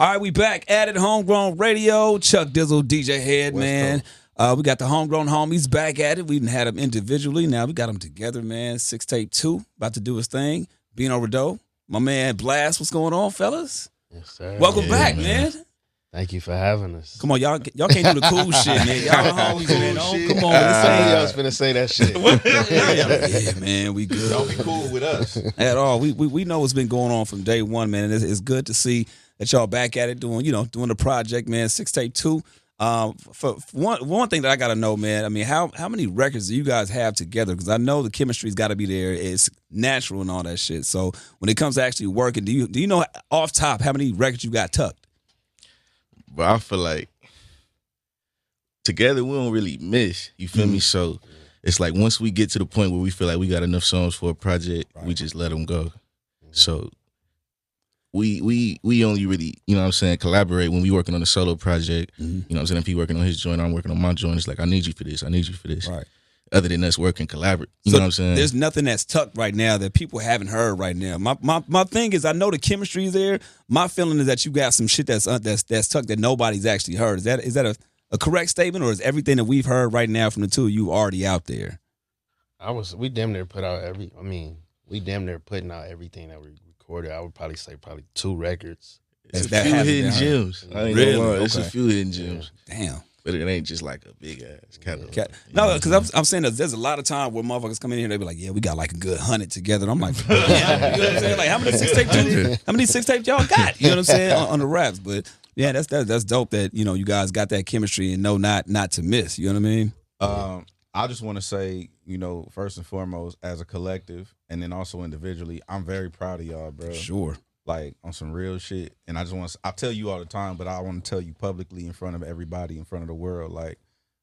All right, we back at it. Homegrown Radio. Chuck Dizzle, DJ Head, man. We got the homegrown homies back at it. We didn't had them individually. Now we got them together, man. Sixtape 2, about to do his thing. Bino Rideaux. My man Blxst, what's going on, fellas? Yes, sir. Welcome back, man. Thank you for having us. Come on, y'all can't do the cool shit, man. Y'all homies, man. Come on, I was finna say that shit. Yeah, man, we good. Don't be cool with us at all. We know what's been going on from day one, man. And it's good to see that y'all back at it doing the project, man. Sixtape 2. For one thing that I gotta know, man. I mean, how many records do you guys have together? Because I know the chemistry's got to be there. It's natural and all that shit. So when it comes to actually working, do you know off top how many records you got tucked? But I feel like together we don't really miss. You feel me? So it's like once we get to the point where we feel like we got enough songs for a project, we just let them go. So we only really, collaborate when we working on a solo project. You know what I'm saying? If he working on his joint, I'm working on my joint. It's like, I need you for this. I need you for this. Right. Other than us working collaborate. You know what I'm saying? There's nothing that's tucked right now that people haven't heard right now. My thing is, I know the chemistry is there. My feeling is that you got some shit that's tucked that nobody's actually heard. Is that a correct statement, or is everything that we've heard right now from the two of you already out there? We damn near put out we damn near putting out everything that we recorded. I would probably say 2 records. It's a few hidden gems. I ain't gonna lie. It's a few hidden gems. Damn. But it ain't just like a big ass kind of. No, because I'm saying there's a lot of time where motherfuckers come in here, they be like, yeah, we got like a good 100 together. And I'm like, damn, you know what I'm saying? Like, how many sixtapes y'all got? You know what I'm saying? on the raps. But yeah, that's dope that, you guys got that chemistry and know not to miss. You know what I mean? I just want to say, first and foremost, as a collective and then also individually, I'm very proud of y'all, bro. Sure. Like, on some real shit. And I tell you all the time, but I want to tell you publicly in front of everybody, in front of the world, like,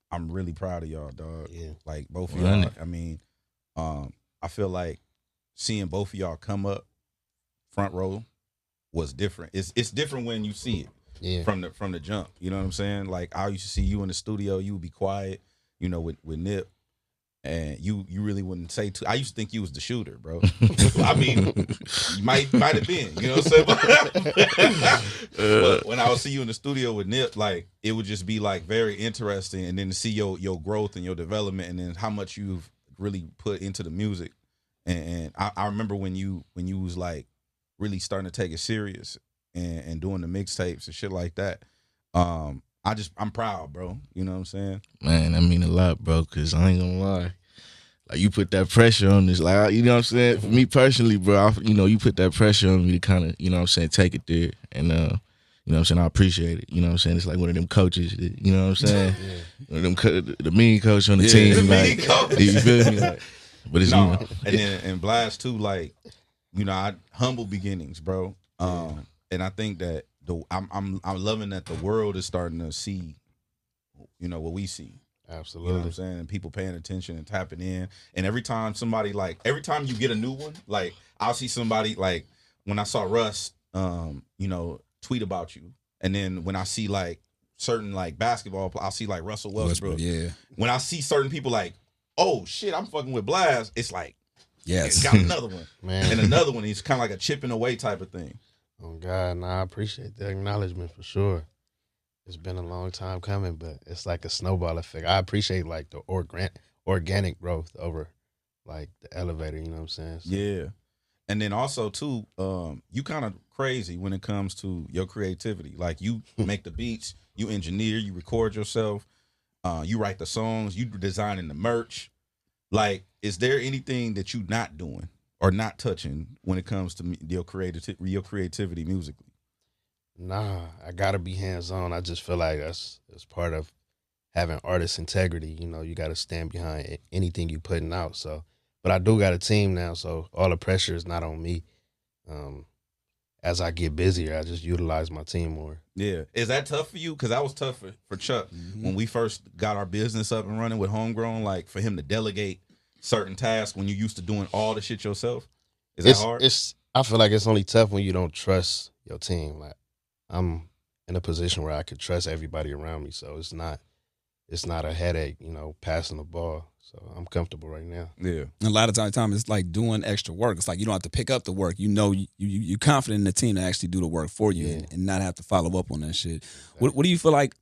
I'm really proud of y'all, dog. Yeah. Like, both of y'all. I mean, I feel like seeing both of y'all come up front row was different. It's different when you see it from the jump. You know what I'm saying? Like, I used to see you in the studio, you would be quiet, with Nip. And you really wouldn't say too. I used to think you was the shooter, bro. I mean, you might have been, you know what I'm saying? But when I would see you in the studio with Nip, like, it would just be like very interesting, and then to see your growth and your development, and then how much you've really put into the music. And I remember when you was like really starting to take it serious and doing the mixtapes and shit like that. I'm proud, bro. You know what I'm saying? Man, I mean a lot, bro, because I ain't gonna lie. Like, you put that pressure on this. Like, you know what I'm saying? For me personally, bro, you put that pressure on me to kind of, take it there. And, you know what I'm saying? I appreciate it. You know what I'm saying? It's like one of them coaches, you know what I'm saying? One of them, the mean coach on the team. The like, mean coach. You feel me? Like, but it's, and then and Blxst too, like, humble beginnings, bro. And I think that I'm loving that the world is starting to see, what we see. Absolutely. You know what I'm saying? And people paying attention and tapping in. And every time you get a new one, like, I'll see somebody, like, when I saw Russ, tweet about you. And then when I see, like, certain, like, basketball, I'll see, like, Russell Westbrook. Yeah. When I see certain people, like, oh, shit, I'm fucking with Blxst, it's like, yes, got another one. Man. And another one. He's kind of like a chipping away type of thing. Oh, God, I appreciate the acknowledgement for sure. It's been a long time coming, but it's like a snowball effect. I appreciate, like, the organic growth over, like, the elevator, you know what I'm saying? So. Yeah. And then also, too, you kind of crazy when it comes to your creativity. Like, you make the beats, you engineer, you record yourself, you write the songs, you designing the merch. Like, is there anything that you not doing or not touching when it comes to your creativity musically? Nah, I gotta be hands-on. I just feel like that's part of having artist integrity. You gotta stand behind anything you putting out. So, but I do got a team now, so all the pressure is not on me. As I get busier, I just utilize my team more. Yeah. Is that tough for you? Because that was tough for Chuck. When we first got our business up and running with Homegrown, like, for him to delegate certain tasks when you're used to doing all the shit yourself. Is that hard? I feel like it's only tough when you don't trust your team. Like, I'm in a position where I could trust everybody around me, so it's not it's not a headache, passing the ball. So I'm comfortable right now. Yeah. And a lot of time it's like doing extra work. It's like you don't have to pick up the work. You're confident in the team to actually do the work for you and not have to follow up on that shit. What do you feel like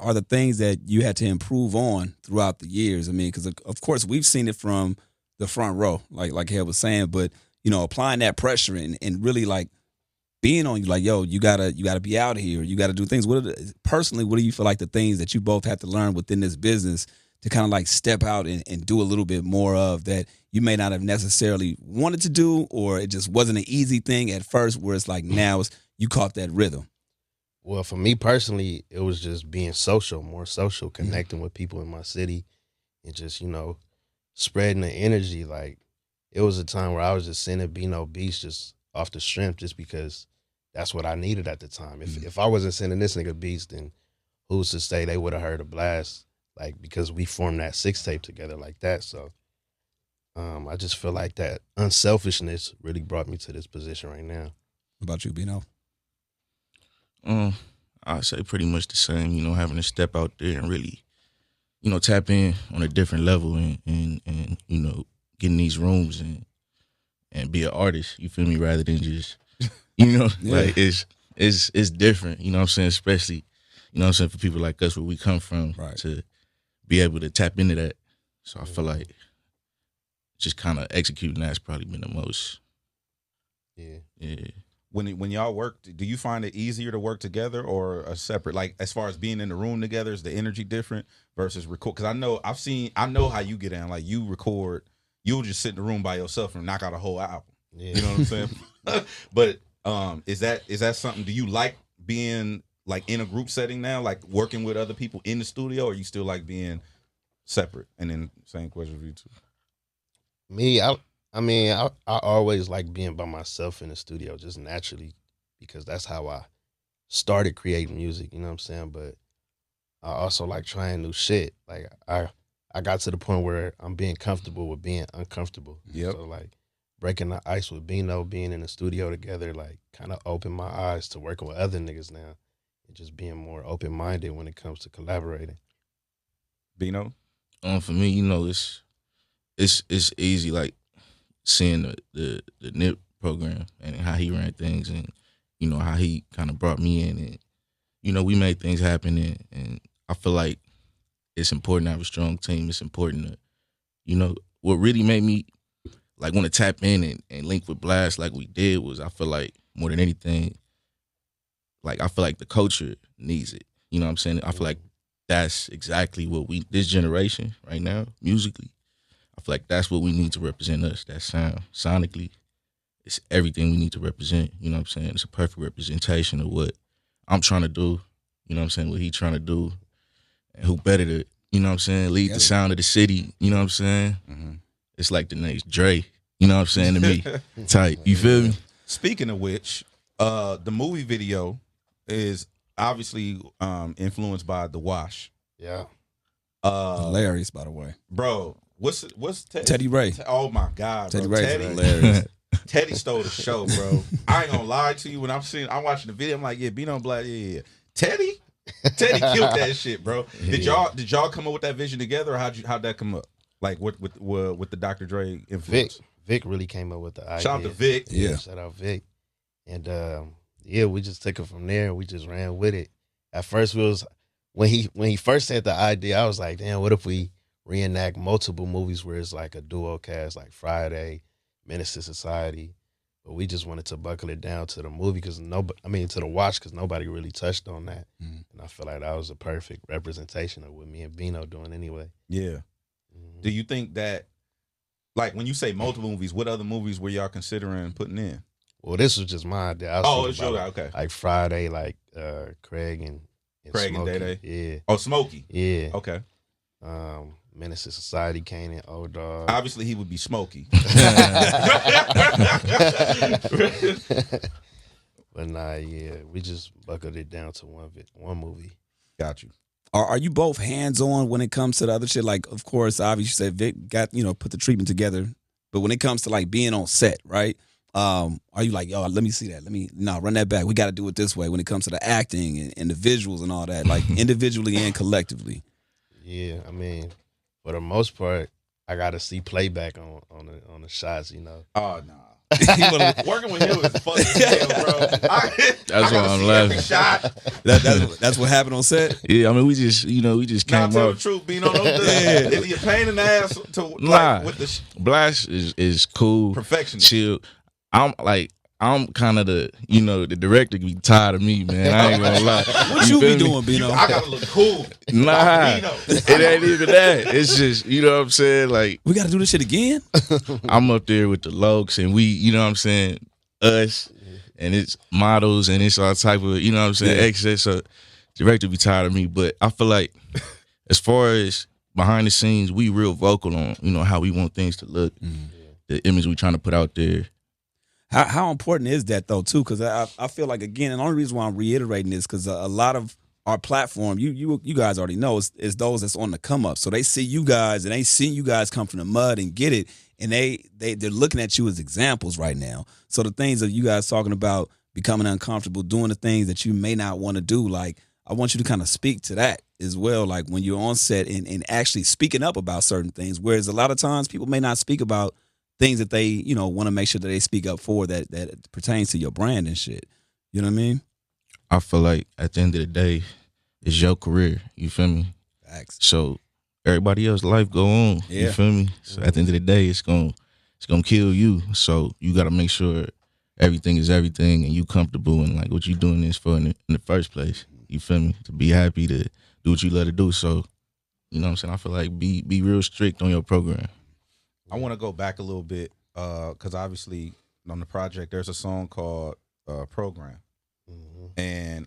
are the things that you had to improve on throughout the years? I mean, because of course we've seen it from the front row, like Hale was saying, but applying that pressure and really like being on you, like, yo, you gotta be out here, you gotta do things. Personally, what do you feel like the things that you both had to learn within this business to kind of like step out and do a little bit more of that you may not have necessarily wanted to do, or it just wasn't an easy thing at first, where it's like now you caught that rhythm? Well, for me personally, it was just being social, more social, connecting with people in my city and just, spreading the energy. Like, it was a time where I was just sending Bino beats just off the strength just because that's what I needed at the time. If I wasn't sending this nigga beats, then who's to say they would have heard a Blxst, like, because we formed that Sixtape together like that. So I just feel like that unselfishness really brought me to this position right now. What about you, Bino? I'd say pretty much the same, having to step out there and really, tap in on a different level and get in these rooms and be an artist, you feel me, rather than just, like it's different, you know what I'm saying, especially, for people like us where we come from, to be able to tap into that. So I feel like just kind of executing that's probably been the most. Yeah. When y'all work, do you find it easier to work together or a separate? Like, as far as being in the room together, is the energy different versus record? Because I know how you get in. Like, you record, you'll just sit in the room by yourself and knock out a whole album. Yeah. You know what I'm saying? But is that something? Do you like being like in a group setting now, like working with other people in the studio, or you still like being separate? And then same question for you too. Me, I always like being by myself in the studio just naturally because that's how I started creating music, you know what I'm saying? But I also like trying new shit. Like I got to the point where I'm being comfortable with being uncomfortable. Yep. So like breaking the ice with Bino, being in the studio together, like kind of opened my eyes to working with other niggas now and just being more open-minded when it comes to collaborating. Bino? For me, it's easy, like seeing the NIP program and how he ran things and, how he kind of brought me in and, we made things happen and I feel like it's important to have a strong team. It's important to, what really made me like want to tap in and link with Blxst like we did was I feel like more than anything, like I feel like the culture needs it. You know what I'm saying? I feel like that's exactly what this generation right now, musically, I feel like that's what we need to represent us, that sound. Sonically, it's everything we need to represent, you know what I'm saying? It's a perfect representation of what I'm trying to do, you know what I'm saying, what he trying to do, and who better to, you know what I'm saying, lead the sound of the city, you know what I'm saying? Mm-hmm. It's like the next Dre, you know what I'm saying, to me, type, you feel me? Speaking of which, the movie video is obviously influenced by The Wash. Yeah. Hilarious, by the way. Bro, what's Teddy Ray. Oh my God, bro. Teddy Ray's hilarious. Teddy stole the show, bro. I ain't gonna lie to you. When I'm watching the video, I'm like, yeah, Bino Black, yeah. Teddy killed that shit, bro. Did y'all come up with that vision together, or how'd that come up? Like with the Dr. Dre influence? Vic really came up with the idea. Shout out to Vic. Yeah. Shout out Vic. And we just took it from there and we just ran with it. At first when he first had the idea, I was like, damn, what if we reenact multiple movies where it's like a duo cast, like Friday, Menace to Society. But we just wanted to buckle it down to the movie to the watch, because nobody really touched on that. Mm. And I feel like that was a perfect representation of what me and Bino doing anyway. Yeah. Mm-hmm. Do you think that, like, when you say multiple movies, what other movies were y'all considering putting in? Well, this was just my idea. It's your guy, okay. Like Friday, like Craig and Craig Smokey. and Day. Yeah. Oh, Smokey. Yeah. Okay. Menace to Society, Kane and Old Dog. Obviously, he would be Smokey. But nah, yeah, we just buckled it down to one movie. Got you. Are you both hands-on when it comes to the other shit? Like, of course, obviously, you said Vic got, put the treatment together. But when it comes to, like, being on set, right? Are you like, yo, let me see that. Run that back. We got to do it this way when it comes to the acting and the visuals and all that, like individually and collectively. Yeah, I mean, for the most part, I gotta see playback on the shots. You know. Oh no. Working with him is fun as hell, bro. That's why I'm laughing. Shot. That's what happened on set. Yeah, I mean, we just came Now tell up. the truth, Bino. Is he a pain in the ass to Nah, with the Blxst is cool, perfectionist? chill. I'm kind of the director be tired of me, man. I ain't gonna lie. What you be doing, Bino? I gotta look cool. Nah, Bino. it ain't even that. It's just, you know what I'm saying? Like, We got to do this shit again. I'm up there with the lokes and we, you know what I'm saying, us, and it's models and it's all type of, you know what I'm saying, excess. So director be tired of me. But I feel like as far as behind the scenes, we real vocal on, how we want things to look, the image we trying to put out there. How important is that though too? Because I feel like, again, and the only reason why I'm reiterating this because a lot of our platform, you guys already know, is those that's on the come up. So they see you guys and they see you guys come from the mud and get it, and they're looking at you as examples right now. So the things that you guys talking about, becoming uncomfortable, doing the things that you may not want to do, like I want you to kind of speak to that as well. Like when you're on set and actually speaking up about certain things, whereas a lot of times people may not speak about things that they, want to make sure that they speak up for that pertains to your brand and shit. You know what I mean? I feel like at the end of the day, it's your career. You feel me? Facts. So everybody else's life go on. Yeah. You feel me? So at the end of the day, it's gonna kill you. So you got to make sure everything is everything and you comfortable and like what you doing this for in the first place. You feel me? To be happy to do what you love to do. So, you know what I'm saying? I feel like be real strict on your program. I want to go back a little bit because obviously on the project there's a song called "Program," and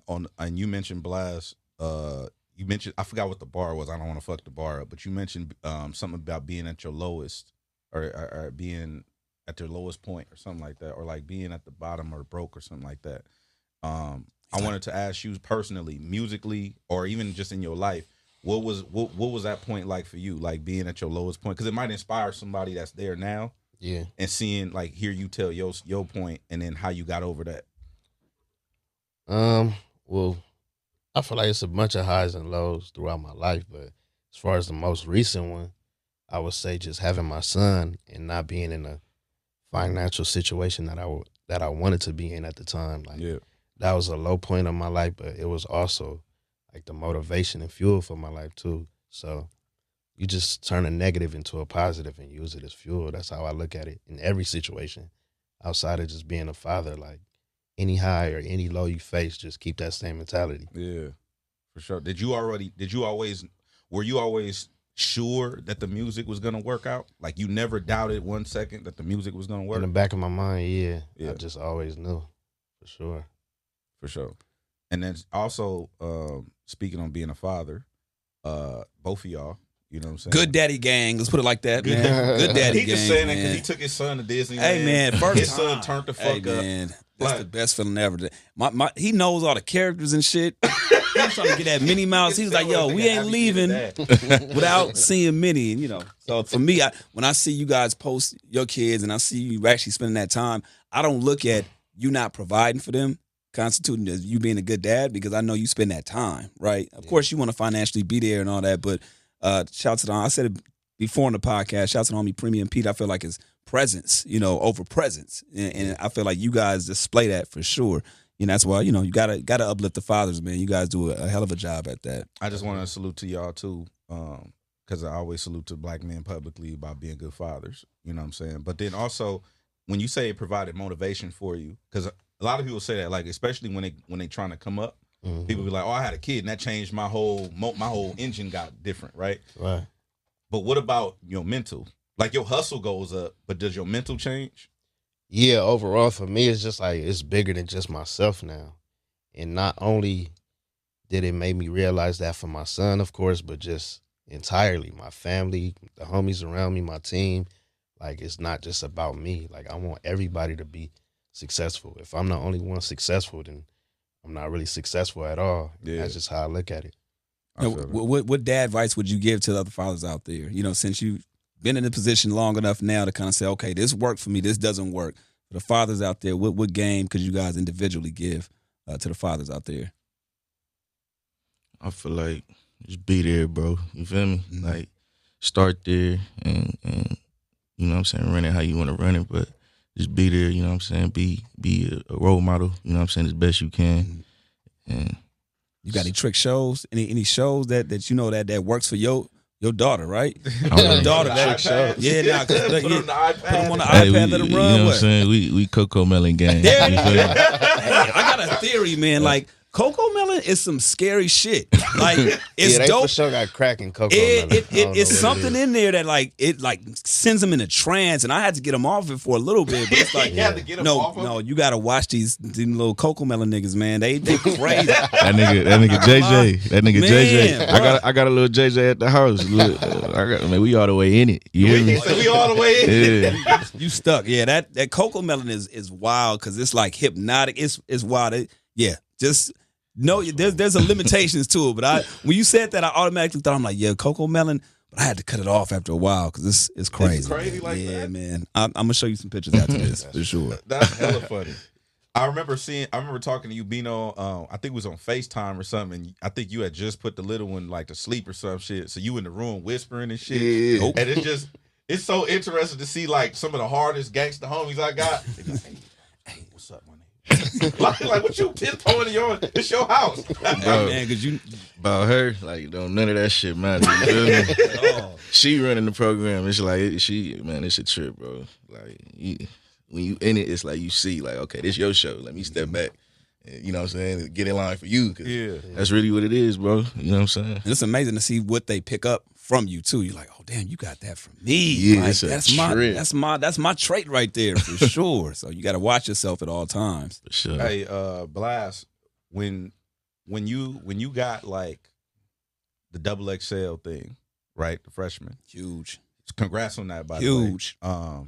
you mentioned Blxst. You mentioned, I forgot what the bar was. I don't want to fuck the bar up, but you mentioned something about being at your lowest or being at their lowest point or something like that, or like being at the bottom or broke or something like that. I wanted to ask you personally, musically, or even just in your life. What was that point like for you, like being at your lowest point? Because it might inspire somebody that's there now, and seeing like hear you tell your point, and then how you got over that. Well, I feel like it's a bunch of highs and lows throughout my life, but as far as the most recent one, I would say just having my son and not being in a financial situation that I wanted to be in at the time. Like that was a low point of my life, but it was also like the motivation and fuel for my life too. So you just turn a negative into a positive and use it as fuel. That's how I look at it in every situation outside of just being a father. Like any high or any low you face, just keep that same mentality. Yeah, for sure. Were you always sure that the music was going to work out? Like you never doubted 1 second that the music was going to work? In the back of my mind, yeah. I just always knew, for sure. For sure. And then also, speaking on being a father, both of y'all, you know what I'm saying? Good daddy gang. Let's put it like that, man. Good daddy gang. He just saying that man. because he took his son to Disney. Hey, man, his son turned the fuck up. Man, that's the best feeling ever. He knows all the characters and shit. He's trying to get that Minnie Mouse. He was like, yo, we ain't leaving without seeing Minnie. And, so for me, when I see you guys post your kids and I see you actually spending that time, I don't look at you not providing for them constituting as you being a good dad, because I know you spend that time, right? Of course, you want to financially be there and all that, but shout to I said it before in the podcast, shout to the homie Premium Pete. I feel like it's presence, over presence, and I feel like you guys display that for sure. That's why you gotta uplift the fathers, man. You guys do a hell of a job at that. I just want to salute to y'all too, because I always salute to black men publicly about being good fathers. You know what I'm saying? But then also, when you say it provided motivation for you, because a lot of people say that, like especially when they trying to come up, people be like, "Oh, I had a kid and that changed my whole engine got different," right? Right. But what about your mental? Like your hustle goes up, but does your mental change? Yeah, overall for me, it's just like it's bigger than just myself now, and not only did it make me realize that for my son, of course, but just entirely my family, the homies around me, my team. Like it's not just about me. Like I want everybody to be successful. If I'm the only one successful, then I'm not really successful at all. Yeah. That's just how I look at it. What dad advice would you give to the other fathers out there? Since you've been in the position long enough now to kind of say, okay, this worked for me, this doesn't work. For the fathers out there, what game could you guys individually give to the fathers out there? I feel like just be there, bro. You feel me? Mm-hmm. Like start there and you know what I'm saying, run it how you want to run it, but just be there, you know what I'm saying? Be a role model, you know what I'm saying, as best you can. Mm-hmm. And you got any trick shows? Any shows that you know that works for your daughter, right? Your daughter, that show. Yeah, nah, put them on the iPad. Put them on the hey, iPad, let them you run. know what I'm What? saying? We Coco Melon gang. There You it feel is. me? Hey, I got a theory, man. Like Coco Melon is some scary shit. Like it's they dope. for sure got cracking cocoa. It's something in there that like sends them in a trance, and I had to get them off it for a little bit. But it's like, You had to get 'em off of it? no, you gotta watch these little Coco Melon niggas, man. They crazy. That nigga JJ. That nigga Man, JJ. bro. I got a little JJ at the house. We all the way in it. You hear me? So we all the way in. Yeah. You stuck. Yeah, that Coco Melon is wild because it's like hypnotic. It's wild. Just no, there's a limitations to it. But when you said that, I automatically thought, I'm like, yeah, Coco Melon. But I had to cut it off after a while because it's crazy. It's crazy man. like yeah, that? man. I'm gonna show you some pictures after this for sure. That's hella funny. I remember talking to you, Bino. I think it was on FaceTime or something. And I think you had just put the little one like to sleep or some shit. So you in the room whispering and shit. Yeah. Nope. And it's so interesting to see like some of the hardest gangster homies I got. They be like, hey, what's up, my nigga? like what you tiptoeing in it's your house. Bro, Man, because you about her, like, don't none of that shit matter. You feel me? She running the program. It's like it's a trip, bro. Like when you in it, it's like you see, like, okay, this your show. Let me step back. You know what I'm saying? Get in line for you. Cause that's really what it is, bro. You know what I'm saying? And it's amazing to see what they pick up from you too. You're like, oh damn, you got that from me. Yeah, like, it's a that's my trait right there for sure. So you got to watch yourself at all times. For sure. Hey, Blxst, when you got like the XXL thing, right? The freshman. Huge. Congrats on that, by Huge. the way.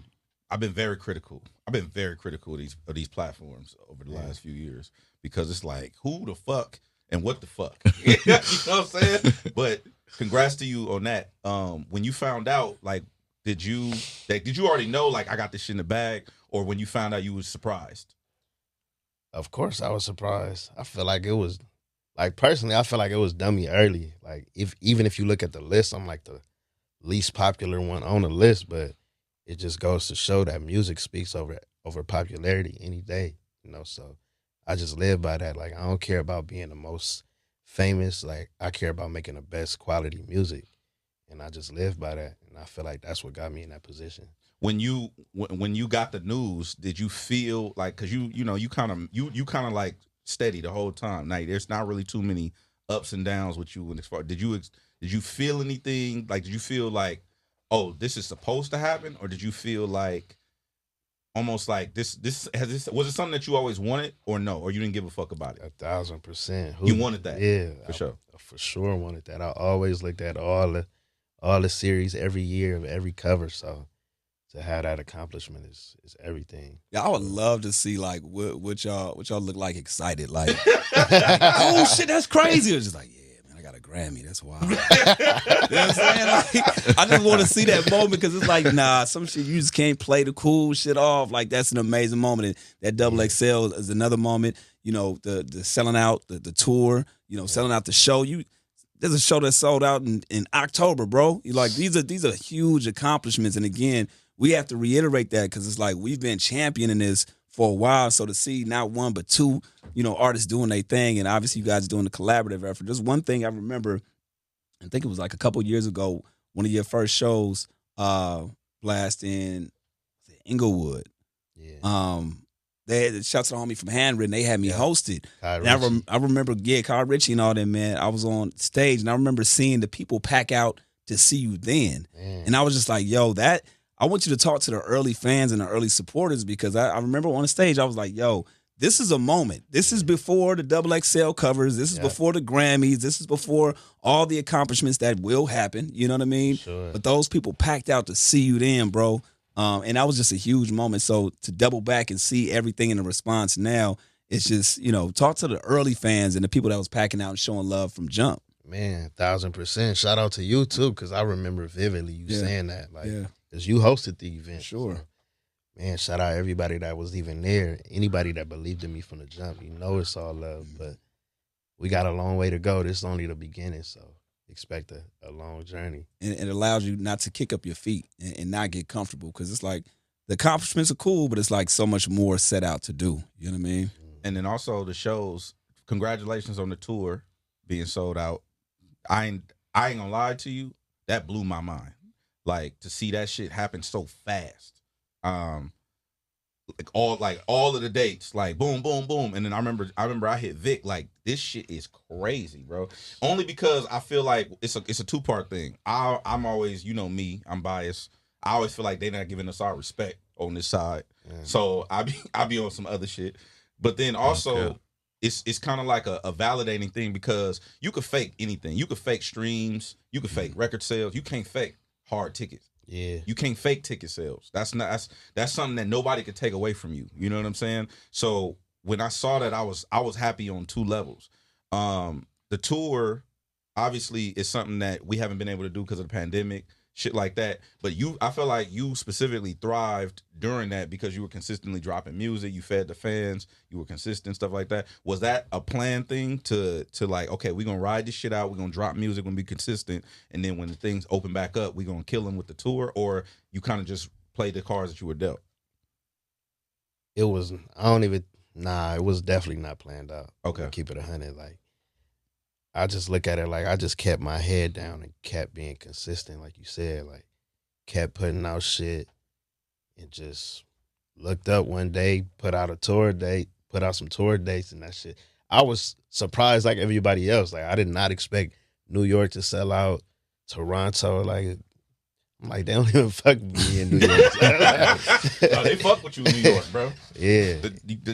I've been very critical of these platforms over the last few years because it's like, who the fuck and what the fuck? You know what I'm saying? But congrats to you on that. When you found out, like, did you already know, like, I got this shit in the bag, or when you found out you was surprised? Of course, I was surprised. I feel like it was, like, personally, I feel like it was dummy early. Like, even if you look at the list, I'm like the least popular one on the list, but it just goes to show that music speaks over popularity any day, you know. So I just live by that. Like, I don't care about being the most famous. Like, I care about making the best quality music, and I just live by that. And I feel like that's what got me in that position. When you got the news, did you feel like, because you kind of like steady the whole time? Like, there's not really too many ups and downs with you. Did you feel anything? Like, did you feel like, oh, this is supposed to happen, or did you feel like almost like this was it something that you always wanted, or no, or you didn't give a fuck about it? 1,000%. You wanted that, yeah, sure. I for sure wanted that. I always looked at all the series every year of every cover. So to have that accomplishment is everything. Yeah, I would love to see like what y'all look like excited, like oh shit, that's crazy. It was just like, yeah, man, I got a Grammy. That's wild. You know what I'm saying? Like, I just want to see that moment because it's like, nah, some shit you just can't play the cool shit off. Like, that's an amazing moment. And that XXL is another moment. You know, the selling out the tour. You know, selling out the show. There's a show that sold out in October, bro. You like these are huge accomplishments. And again, we have to reiterate that because it's like we've been championing this for a while. So to see not one but two, artists doing their thing, and obviously you guys doing the collaborative effort. Just one thing I remember, I think it was like a couple years ago, one of your first shows, Blxst in Inglewood. Yeah. They had shouts to the homie from Handwritten. They had me hosted. And I remember, Kyle Ritchie and all that, man. I was on stage and I remember seeing the people pack out to see you then. Man. And I was just like, yo, I want you to talk to the early fans and the early supporters because I remember on the stage, I was like, yo, this is a moment. This is before the XXL covers. This is before the Grammys. This is before all the accomplishments that will happen. You know what I mean? Sure. But those people packed out to see you then, bro. And that was just a huge moment. So to double back and see everything in the response now, it's just, talk to the early fans and the people that was packing out and showing love from jump. Man, 1,000%. Shout out to you too, because I remember vividly you saying that. Like, because you hosted the event. Sure. So, man, shout out everybody that was even there. Anybody that believed in me from the jump. It's all love, but we got a long way to go. This is only the beginning. So expect a long journey. And it allows you not to kick up your feet and not get comfortable, because it's like the accomplishments are cool, but it's like so much more set out to do. You know what I mean? And then also the shows. Congratulations on the tour being sold out. I ain't gonna lie to you, that blew my mind. Like, to see that shit happen so fast. Like all of the dates, like boom, boom, boom. And then I remember I hit Vic, like, this shit is crazy, bro. Only because I feel like it's a 2-part thing. I'm always, you know me, I'm biased. I always feel like they're not giving us our respect on this side. So I be on some other shit. But then also it's kind of like a validating thing, because you could fake anything. You could fake streams, you could fake record sales. You can't fake hard tickets. Yeah. You can't fake ticket sales. That's something that nobody could take away from you. You know what I'm saying? So when I saw that, I was happy on 2 levels. The tour obviously is something that we haven't been able to do because of the pandemic, shit like that. But I feel like you specifically thrived during that because you were consistently dropping music. You fed the fans. You were consistent, stuff like that. Was that a planned thing to like, okay, we're going to ride this shit out. We're going to drop music. We're going to be consistent. And then when the things open back up, we're going to kill them with the tour? Or you kind of just played the cards that you were dealt? It was, it was definitely not planned out. Okay. Keep it 100. Like, I just look at it like I just kept my head down and kept being consistent, like you said, like kept putting out shit and just looked up one day, put out some tour dates and that shit. I was surprised like everybody else. Like, I did not expect New York to sell out, Toronto, like, I'm like, they don't even fuck with me in New York. No, they fuck with you in New York, bro. Yeah.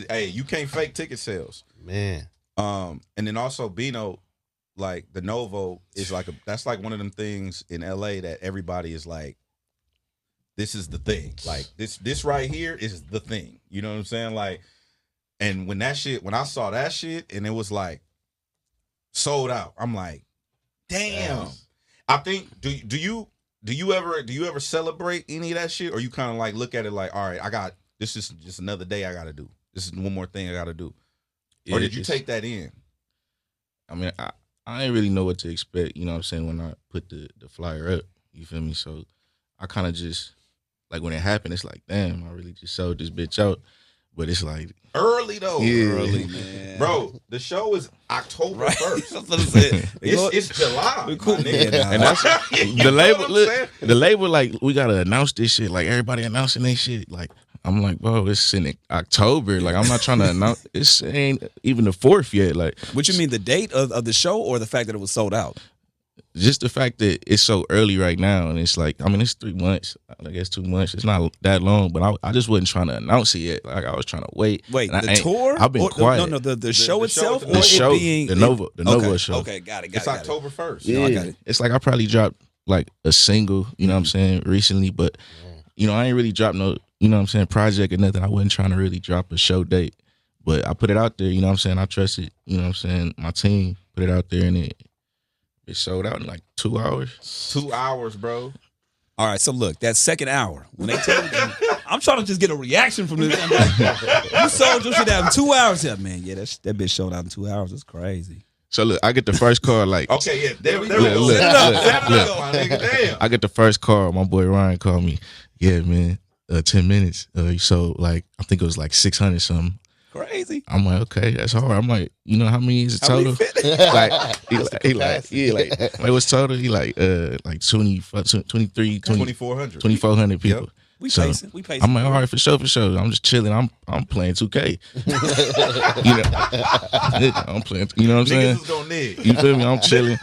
Hey, you can't fake ticket sales. Man. And then also Bino, like the Novo is like that's like one of them things in LA that everybody is like, this is the thing. Like this right here is the thing. You know what I'm saying? Like, and when I saw that shit and it was like sold out, I'm like, damn. Yes. I think do you ever celebrate any of that shit, or you kind of like look at it like, all right, this is just another day I gotta do. This is one more thing I gotta do. Or did you take that in? I mean, I didn't really know what to expect, you know what I'm saying, when I put the flyer up, you feel me? So I kind of just, like, when it happened, it's like, damn, I really just sold this bitch out. But it's like... Early, though. Yeah. Early, man. Bro, the show is October 1st. That's what I'm saying. It's July. Cool. And that's the label. Look, the label, like, we got to announce this shit. Like, everybody announcing their shit. Like, I'm like, bro, it's in October. Like, I'm not trying to announce. It ain't even the 4th yet. Like, what you mean, the date of the show, or the fact that it was sold out? Just the fact that it's so early right now, and it's like, I mean, it's 3 months. I guess 2 months. It's not that long, but I just wasn't trying to announce it yet. Like, I was trying to wait. Wait, the tour? I've been quiet. No, the show itself, the show, the Novo show. Okay, got it. It's October 1st. Yeah, I got it. It's like I probably dropped like a single, you know what I'm saying, recently, but you know, I ain't really dropped no, you know what I'm saying, project or nothing. I wasn't trying to really drop a show date, but I put it out there, you know what I'm saying. I trusted, you know what I'm saying, my team put it out there, and it sold out in like 2 hours. 2 hours, bro. All right, so look, that second hour, when they tell you, I'm trying to just get a reaction from this. You sold your shit out in 2 hours. Yeah, man, that bitch sold out in 2 hours. That's crazy. So look, I get the first call like, okay, yeah, there we go. Look, my nigga, damn. I get the first call. My boy Ryan called me. Yeah, man, 10 minutes. So like, I think it was like 600 something. Crazy. I'm like, okay, that's hard. I'm like, you know how many is it total? Like, he like, what's total? He like 23, 2,400 people. Yep. We pacing. I'm like, all right, for sure. I'm just chilling. I'm playing 2K. You know, I'm playing. You know what I'm saying? Niggas is gonna need. You feel me? I'm chilling.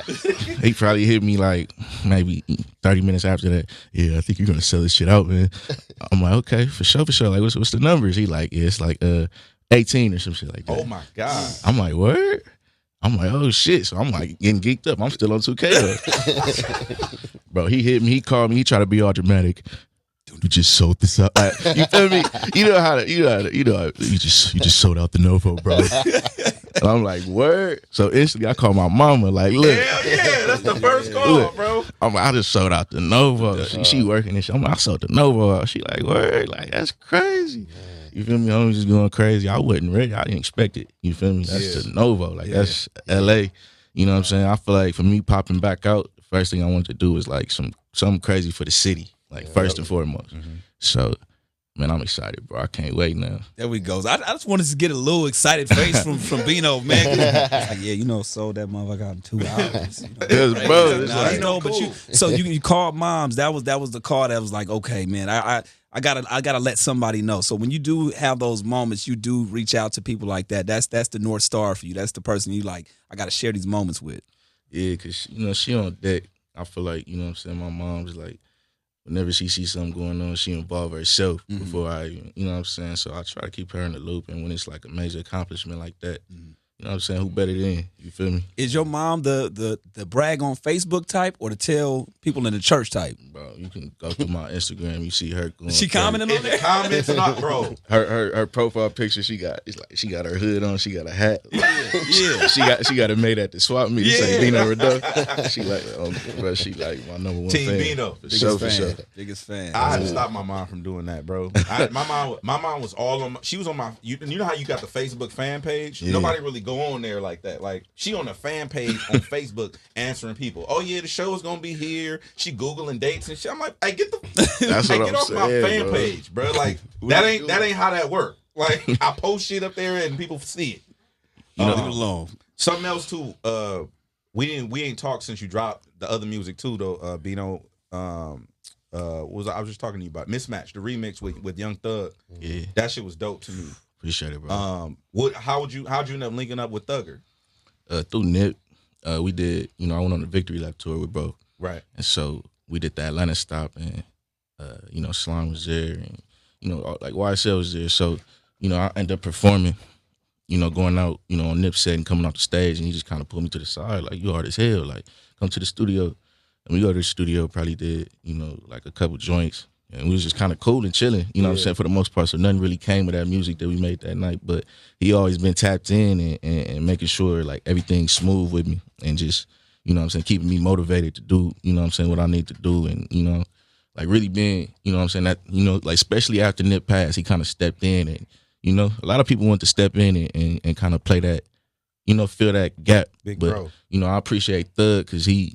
He probably hit me like maybe 30 minutes after that. Yeah, I think you're gonna sell this shit out, man. I'm like, okay, for sure. Like, what's the numbers? He like, yeah, it's like 18 or some shit like that. Oh my God. I'm like, word? I'm like, oh shit. So I'm like getting geeked up. I'm still on 2K. Bro, he hit me, he called me, he tried to be all dramatic. Dude, you just sold this out. Like, you feel me? You just sold out the Novo, bro. And I'm like, word? So instantly I call my mama, like, look. Hell yeah, that's the first call, look, bro. I'm like, I just sold out the Novo. She working and shit. I'm like, I sold the Novo out. She like, word? Like, that's crazy. You feel me? I was just going crazy. I wasn't ready. I didn't expect it. You feel me? That's the Novo. Like, that's LA. You know what I'm saying? I feel like for me popping back out, the first thing I wanted to do was like something crazy for the city, like first and foremost. So, man, I'm excited, bro. I can't wait now. There we go. I just wanted to get a little excited face from Bino, man. Like, yeah, you know, sold that motherfucker out in 2 hours. You know, bro, it's like, you know, but you called moms. That was the call that was like, okay, man, I gotta let somebody know. So when you do have those moments, you do reach out to people like that. That's the North Star for you. That's the person you like. I gotta share these moments with. Yeah, because, you know, she on deck. I feel like, you know what I'm saying, my mom's like, whenever she sees something going on, she involve herself before I, you know what I'm saying? So I try to keep her in the loop. And when it's like a major accomplishment like that, you know what I'm saying, who better than? You feel me? Is your mom the brag on Facebook type or to tell people in the church type? Bro, you can go through my Instagram. You see her going. She commenting on there? Comments, not bro. Her profile picture. She got she got her hood on. She got a hat. Yeah. She got it made at the swap meet. Yeah. Say Bino Rideaux. She like, bro. She like my number one Team fan. Bino. For sure. Biggest fan. I had to stop my mom from doing that, bro. My mom was all on. She was on my. You know how you got the Facebook fan page? Yeah. Nobody really go on there like that. Like she on the fan page on Facebook answering people. Oh yeah, the show is gonna be here. She googling dates and shit. I'm like, hey, get off my fan page, bro. Like that ain't how that work. Like I post shit up there and people see it. You know, leave it alone. Something else too. We ain't talked since you dropped the other music too, though. Bino. I was just talking to you about Mismatch, the remix with Young Thug. Yeah, that shit was dope to me. Appreciate it, bro. How'd you end up linking up with Thugger? Through Nip. We did, you know, I went on the Victory Lap tour with bro. Right. And so we did the Atlanta stop, and you know, Slime was there, and you know, like YSL was there. So, you know, I ended up performing, you know, going out, you know, on Nip set and coming off the stage, and he just kind of pulled me to the side, like, you hard as hell, like, come to the studio. And we go to the studio, probably did, you know, like a couple joints, and we was just kind of cool and chilling, you know what I'm saying, for the most part. So nothing really came of that music that we made that night, but he always been tapped in and making sure, like, everything's smooth with me, and just, you know what I'm saying, keeping me motivated to do, you know what I'm saying, what I need to do, and, you know, like, really being, you know what I'm saying, that, you know, like, especially after Nip passed, he kind of stepped in, and, you know, a lot of people want to step in and kind of play that, you know, fill that gap. Big but, bro. You know, I appreciate Thug because he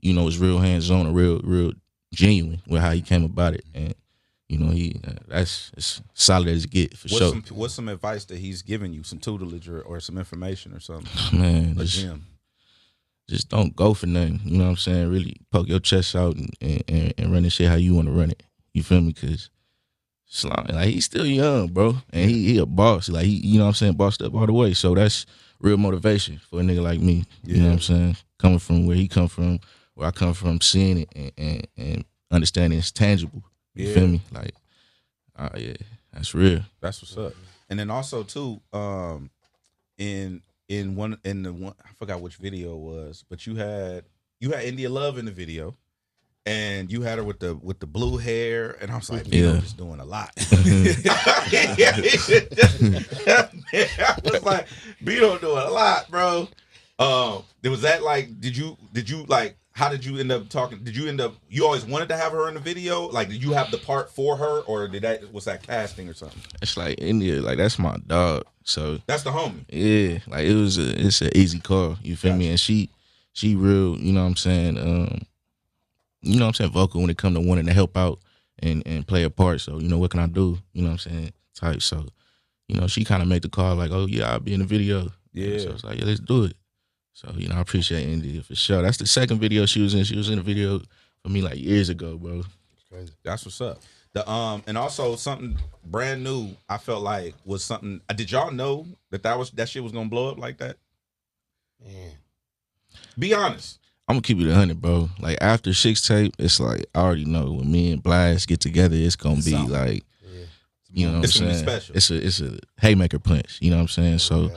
you know, was real hands-on and real genuine with how he came about it. And, you know, that's as solid as it get, for sure. What's some advice that he's giving you, some tutelage or some information or something? Man, just don't go for nothing. You know what I'm saying? Really poke your chest out and run this shit how you want to run it. You feel me? Because Slime, like, he's still young, bro. And he a boss. Like, he, you know what I'm saying, bossed up all the way. So that's real motivation for a nigga like me. You know what I'm saying? Coming from where he come from, where I come from, seeing it and understanding it's tangible. You feel me? Like, yeah, that's real. That's what's up. And then also too, in the one I forgot which video it was, but you had India Love in the video, and you had her with the blue hair, and I was like, Bino just doing a lot. I was like, Bino doing a lot, bro. Was that like, did you like, how did you end up talking? You always wanted to have her in the video? Like, did you have the part for her, or was that casting or something? It's like India, like, that's my dog. So that's the homie. Yeah, like, it's an easy call. You feel me? And she real, you know what I'm saying? You know what I'm saying, vocal when it come to wanting to help out and play a part. So, you know, what can I do? You know what I'm saying? Type. So, you know, she kind of made the call like, oh yeah, I'll be in the video. Yeah. So it's like, yeah, let's do it. So, you know, I appreciate India for sure. That's the second video she was in. She was in a video for me like years ago, bro. Crazy. That's what's up. And also something brand new, I felt like was something. Did y'all know that shit was gonna blow up like that? Man. Be honest. I'm gonna keep it 100, bro. Like, after Sixtape, it's like, I already know when me and Blxst get together, it's gonna be like, you know what I'm saying? It's gonna be special. It's a haymaker punch. You know what I'm saying? So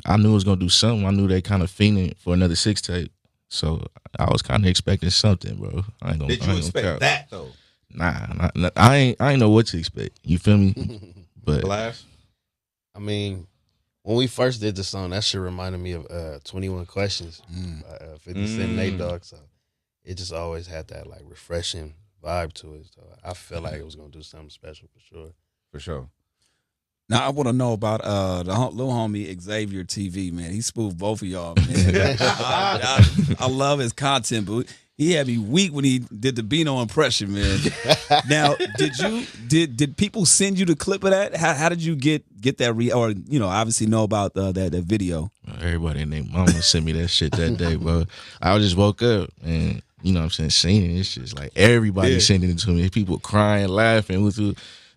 I knew it was gonna do something. I knew they kind of fiending for another Sixtape. So I was kind of expecting something, bro. Did you expect that though? Nah, I ain't know what to expect. You feel me? But Blxst? I mean, when we first did the song, that shit reminded me of 21 Questions by 50 Cent and Nate Dogg. So it just always had that, like, refreshing vibe to it. So I feel like it was gonna do something special for sure. For sure. Now I want to know about the little homie Xavier TV, man. He spoofed both of y'all, man. I love his content, but he had me weak when he did the Bino impression, man. Now, did people send you the clip of that? How did you get that or obviously know about that video? Everybody and their mama sent me that shit that day, bro. I just woke up and you know what I'm saying, seeing it. It's just like everybody sending it to me. People crying, laughing.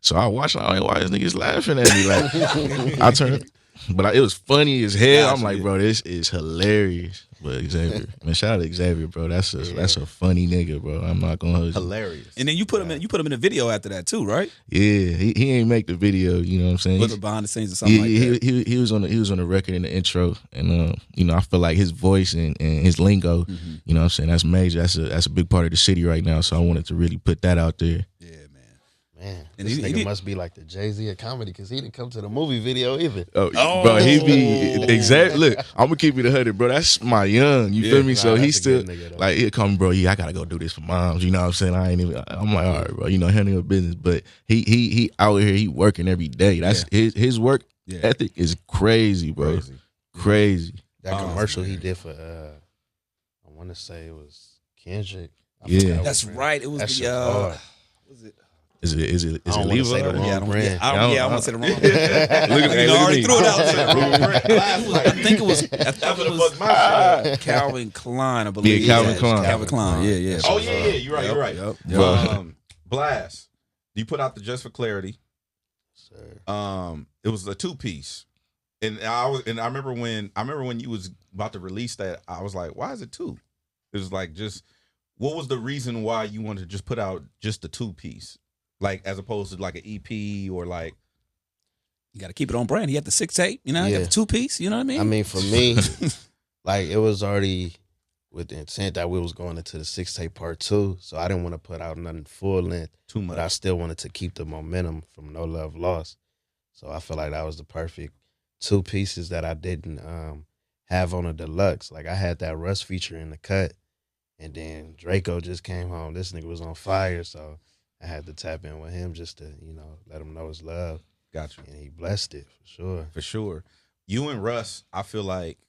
So I watched, like, why is niggas laughing at me? Like, I turned, but it was funny as hell. I'm like, bro, this is hilarious. But Xavier, man, shout out to Xavier, bro. That's a funny nigga, bro. I'm not gonna hold you. Hilarious. And then you put him in the video after that too, right? Yeah, he ain't make the video. You know what I'm saying? Was it behind the scenes or something like that? He was on the record in the intro, and I feel like his voice and his lingo, you know what I'm saying, that's major. That's a big part of the city right now. So I wanted to really put that out there. Yeah, man, and this nigga must be like the Jay-Z of comedy because he didn't come to the movie video either. Oh, bro, he be exact. Look, I'm gonna keep it 100, bro. That's my young. You feel me? So he's still like, he'll come, bro. I gotta go do this for moms. You know what I'm saying? I'm like, all right, bro. Handling your business, but he out here. He working every day. That's his work ethic is crazy, bro. Crazy. That commercial he did for I want to say it was Kendrick. That's right. It was the was it? Is it I don't want to say the wrong brand. I want to say the wrong brand. Look at me. Already threw it out. I think it was Calvin Klein, I believe. Yeah, Calvin Klein. Calvin Klein. Yeah. Oh yeah. You're right. You're right. Yep. Blxst, you put out the Just for Clarity. Sir. It was a 2-piece, and I remember when you was about to release that, I was like, why is it 2? It was like, just what was the reason why you wanted to just put out just the 2-piece? Like, as opposed to like an EP or like, you got to keep it on brand. He had the Sixtape, you got the 2-piece. You know what I mean? I mean, for me, like, it was already with the intent that we was going into the Sixtape part 2, so I didn't want to put out nothing full length. Too much. But I still wanted to keep the momentum from No Love Lost. So I feel like that was the perfect 2 pieces that I didn't have on a deluxe. Like, I had that Russ feature in the cut, and then Draco just came home. This nigga was on fire, so I had to tap in with him just to, let him know his love. Gotcha. And he blessed it, for sure. For sure. You and Russ, I feel like,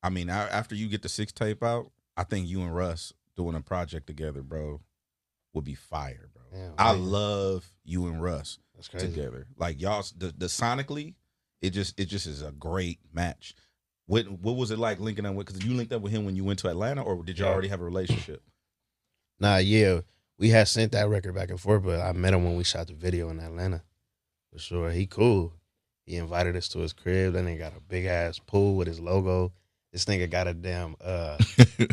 after you get the Sixtape out, I think you and Russ doing a project together, bro, would be fire, bro. Yeah, I love you and Russ together. Like, y'all, the sonically, it just is a great match. What was it like linking up with? Because you linked up with him when you went to Atlanta, or did you already have a relationship? Nah, yeah. We had sent that record back and forth, but I met him when we shot the video in Atlanta. For sure. He cool. He invited us to his crib. Then he got a big-ass pool with his logo. This nigga got a damn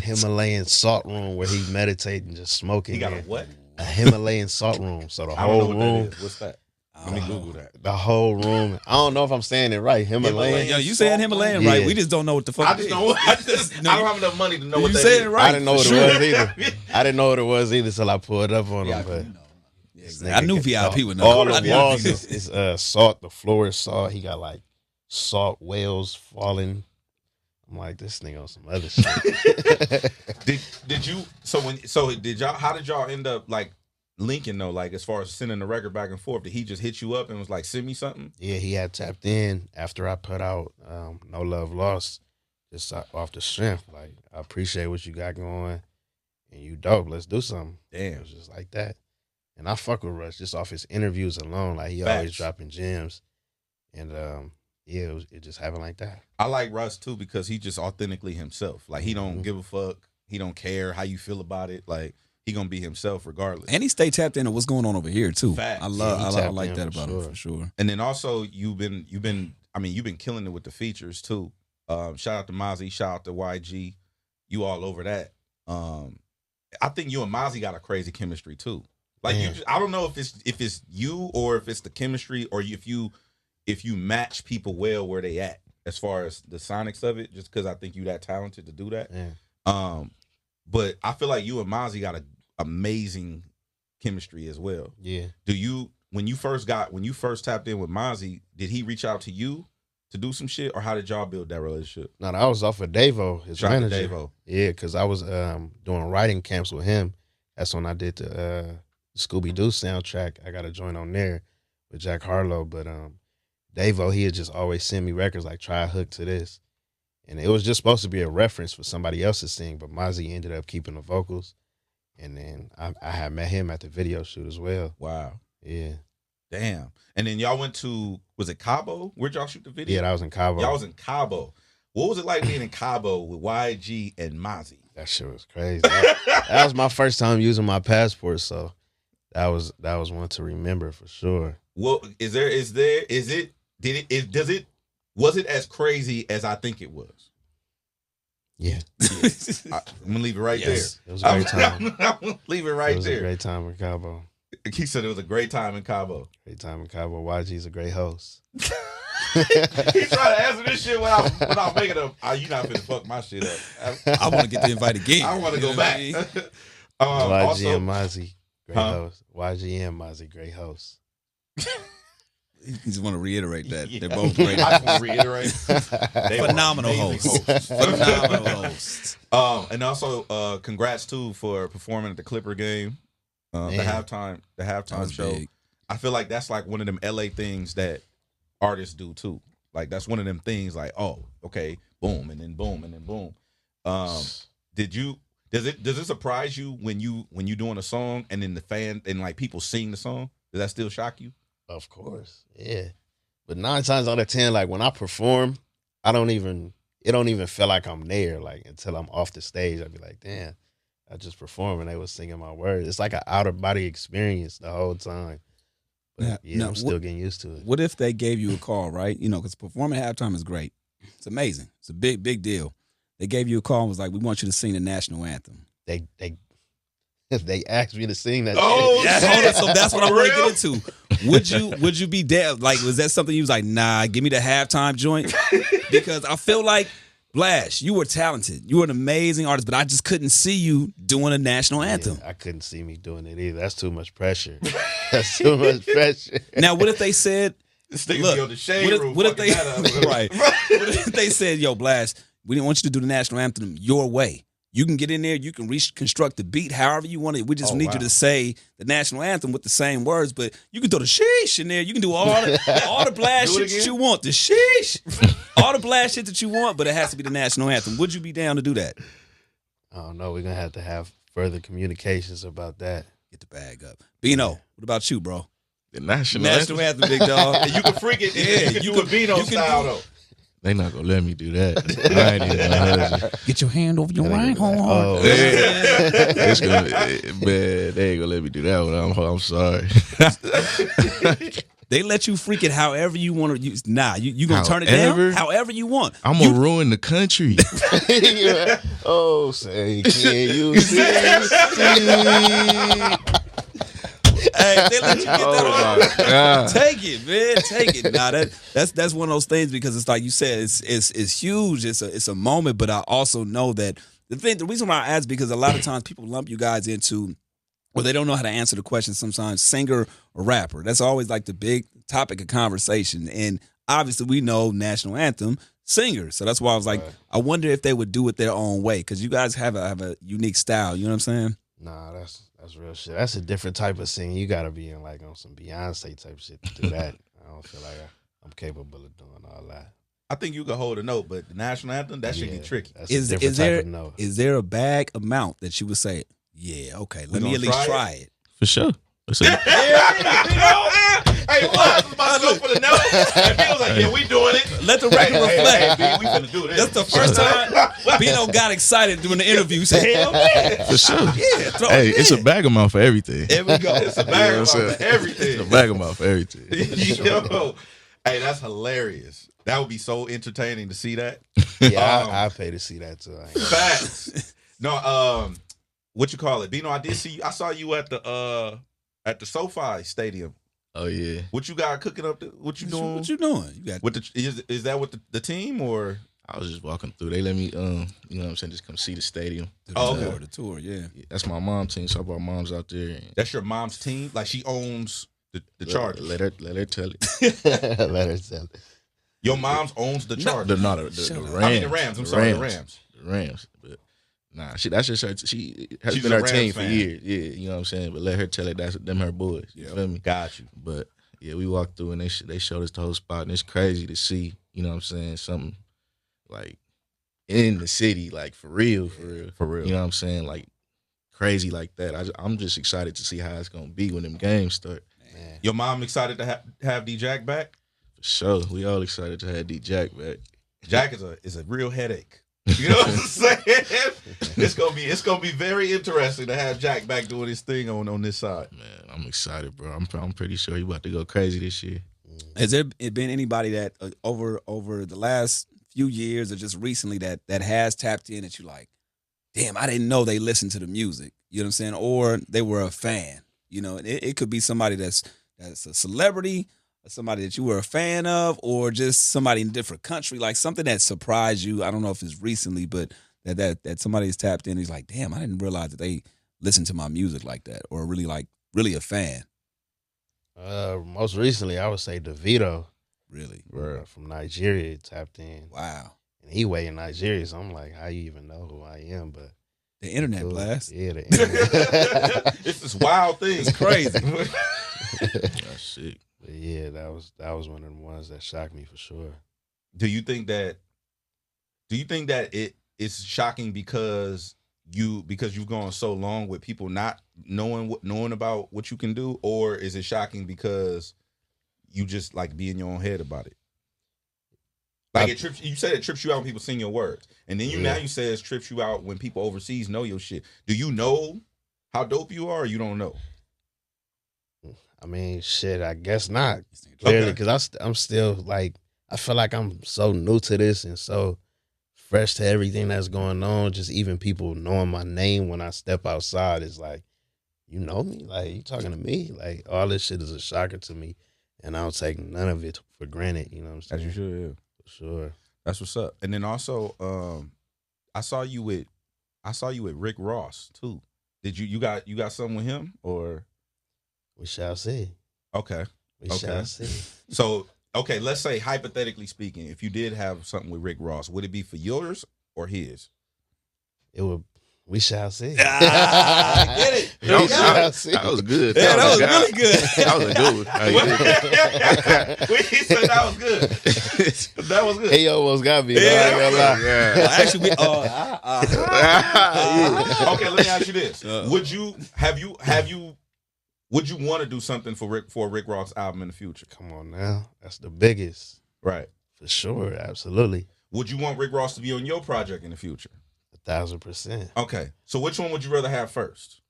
Himalayan salt room where he meditates and just smoking. He got a what? A Himalayan salt room. So the whole room. What's that? Let me Google that. The whole room. I don't know if I'm saying it right. Himalayan. Yo, you saying Himalayan right? We just don't know what the fuck. I don't have enough money to know what you that saying is. it right. I didn't know what it was either. I didn't know what it was either till I pulled up on him. But I knew VIP would know. All the walls is salt. The floor is salt. He got like salt whales falling. I'm like, this nigga on some other shit. Did you? Did y'all? How did y'all end up like linking though? Like, as far as sending the record back and forth, did he just hit you up and was like, send me something? Yeah, he had tapped in after I put out No Love Lost, just off the strength. Like, I appreciate what you got going, and you dope. Let's do something. Damn, it was just like that. And I fuck with Russ just off his interviews alone. Like, he always dropping gems, and it just happened like that. I like Russ too because he just authentically himself. Like, he don't give a fuck. He don't care how you feel about it. Like, he gonna be himself regardless. And he stay tapped into what's going on over here too. Facts. I like that about him for sure. And then also you've been killing it with the features too. Shout out to Mozzie, shout out to YG. You all over that. I think you and Mozzie got a crazy chemistry too. Like, I don't know if it's you or if it's the chemistry, or if you match people well where they at as far as the sonics of it, just because I think you that talented to do that. Yeah. But I feel like you and Mozzie got an amazing chemistry as well. Yeah. When you first tapped in with Mozzie, did he reach out to you to do some shit, or how did y'all build that relationship? No, I was off of Davo, his manager. Davo. Yeah, because I was doing writing camps with him. That's when I did the Scooby-Doo soundtrack. I got a joint on there with Jack Harlow, but Davo, he had just always send me records like try a hook to this. And it was just supposed to be a reference for somebody else to sing, but Mozzie ended up keeping the vocals. And then I had met him at the video shoot as well. Wow. Yeah. Damn. And then y'all went to, was it Cabo? Where'd y'all shoot the video? Yeah, that was in Cabo. Y'all was in Cabo. What was it like being in Cabo with YG and Mozzie? That shit was crazy. That was my first time using my passport, so that was one to remember for sure. Well, was it as crazy as I think it was? Yeah. I'm gonna leave it right there. It was a great time. I'm gonna leave it right It was there. a great time in Cabo. He said it was a great time in Cabo. Great time in Cabo. YG's a great host. He tried to answer this shit without making a. You not finna fuck my shit up. I want to get the invite again. I want to go back. YG Also, and Mozzie, great host. YG and Mozzie, great hosts. You just want to reiterate that. Yeah. They're both great. I just want to reiterate. They are Phenomenal amazing hosts. Phenomenal hosts. And also, congrats too for performing at the Clipper game, the halftime show. Big. I feel like that's like one of them LA things that artists do too. Like that's one of them things. Like, oh, okay, boom, and then boom, and then boom. Does it surprise you when you doing a song and then the fan and like people sing the song? Does that still shock you? Of course, yeah. But 9 times out of 10, like when I perform, it don't even feel like I'm there. Like until I'm off the stage, I'd be like, damn, I just performed and they was singing my words. It's like an out of body experience the whole time. But Now, I'm still getting used to it. What if they gave you a call, right? You know, because performing at halftime is great. It's amazing. It's a big, big deal. They gave you a call and was like, we want you to sing the national anthem. They asked me to sing that. Oh, shit. Hold on, so that's what I'm going to get into. Would you be down? Like, was that something you was like, nah, give me the halftime joint? Because I feel like, Blxst, you were talented. You were an amazing artist, but I just couldn't see you doing a national anthem. I couldn't see me doing it either. That's too much pressure. That's too much pressure. Now, what if they said, look, on the shade room, what if they right? What if they said, yo, Blxst, we didn't want you to do the national anthem your way. You can get in there, you can reconstruct the beat however you want it. We just need you to say the national anthem with the same words, but you can throw the sheesh in there. You can do all the Blxst shit that you want. The sheesh. All the Blxst shit that you want, but it has to be the national anthem. Would you be down to do that? I don't know. We're going to have further communications about that. Get the bag up. Bino, what about you, bro? The national anthem, big dog. You can freak it. Yeah, you can Bino style though. They not gonna let me do that. I ain't even gonna Get your hand over your right horn. Oh, it's gonna, man, they ain't gonna let me do that one. I'm sorry. They let you freak it however you want to use. Nah, you gonna turn it down however you want. I'm gonna ruin the country. Oh, say, can you see? Hey, they let you get that God. Take it, man. Take it. Nah, that's one of those things because it's like you said, it's huge. It's a moment, but I also know that the reason why I ask because a lot of times people lump you guys into or they don't know how to answer the question sometimes, singer or rapper. That's always like the big topic of conversation. And obviously we know national anthem, singer. So that's why I was like, I wonder if they would do it their own way because you guys have a unique style. You know what I'm saying? Nah, that's real shit. That's a different type of singing. You got to be in like on some Beyonce type shit to do that. I don't feel like I'm capable of doing all that. I think you can hold a note, but the national anthem, that should get tricky. That's a different type of note. Is there a bag amount that you would say, yeah, okay, let me at least try it? For sure. Hey, what? I was about to go for the note. And Bino's like, yeah, we doing it. Let the record reflect. Hey, we finna do this. That's the first time Bino got excited during the interview. He said, hell yeah. For sure. Yeah, hey, it's a bag amount for everything. There we go. It's a bag amount for everything. It's a bag amount for everything. Yo, hey, that's hilarious. That would be so entertaining to see that. Yeah, I pay to see that too. Facts. No, what you call it, Bino? I did see you. I saw you at the SoFi Stadium. Oh yeah. What you got cooking up? What you doing? What you doing? You got with the is that with the team or? I was just walking through. They let me, you know what I'm saying, just come see the stadium. The tour, yeah. That's my mom's team, so I brought moms out there. That's your mom's team? Like she owns the Chargers? Let her tell it. Let her tell it. Your mom's owns the Chargers? The Rams. I mean the Rams. I'm sorry, the Rams. The Rams. But nah, that's just her. She's been a her Rams team fan. for years. Yeah, you know what I'm saying? But let her tell it. That's them her boys. You feel me? Got you. But Yeah, we walked through and they showed us the whole spot, and it's crazy to see. You know what I'm saying? Something like in the city, like for real. You know what I'm saying? Like crazy like that. I'm just excited to see how it's gonna be when them games start. Man. Your mom excited to have D-Jack back? For sure, we all excited to have D-Jack back. Jack is a real headache. You know what I'm saying? It's gonna be very interesting to have Jack back doing his thing on this side. Man, I'm excited, bro. I'm pretty sure he about to go crazy this year. Has there been anybody that over the last few years or just recently that has tapped in that you like, damn, I didn't know they listened to the music, you know what I'm saying, or they were a fan? You know, it could be somebody that's a celebrity, somebody that you were a fan of, or just somebody in a different country, like something that surprised you. I don't know if it's recently, but that somebody's tapped in. He's like, damn, I didn't realize that they listened to my music like that, or really a fan. Most recently, I would say Davido. Really? From Nigeria tapped in. Wow. And he way in Nigeria, so I'm like, how you even know who I am? But the internet, Blxst. Yeah, the internet. It's this wild thing. It's crazy. That's sick. But yeah, that was one of the ones that shocked me for sure. Do you think that it's shocking because you've gone so long with people not knowing about what you can do, or is it shocking because you just like be in your own head about it? Like you said it trips you out when people sing your words, and then now you say it trips you out when people overseas know your shit. Do you know how dope you are, or you don't know? I mean, shit, I guess not. Clearly, because I'm still like, I feel like I'm so new to this and so fresh to everything that's going on. Just even people knowing my name when I step outside is like, you know me? Like, you talking to me? Like, all this shit is a shocker to me, and I don't take none of it for granted, you know what I'm saying? As you should, yeah. For sure. That's what's up. And then also, I saw you with Rick Ross too. Did you got something with him, or? We shall see. Okay. We shall see. So, okay, let's say hypothetically speaking, if you did have something with Rick Ross, would it be for yours or his? It would. We shall see. Get it. We shall see. That was good. Yeah, that was really good. That was a good one. He said that was good. That was good. He almost got me. Yeah, I ain't gonna lie. Well, actually, Okay, let me ask you this: Would you want to do something for a Rick Ross album in the future? Come on now, that's the biggest, right? For sure, absolutely. Would you want Rick Ross to be on your project in the future? 1,000%. Okay, so which one would you rather have first?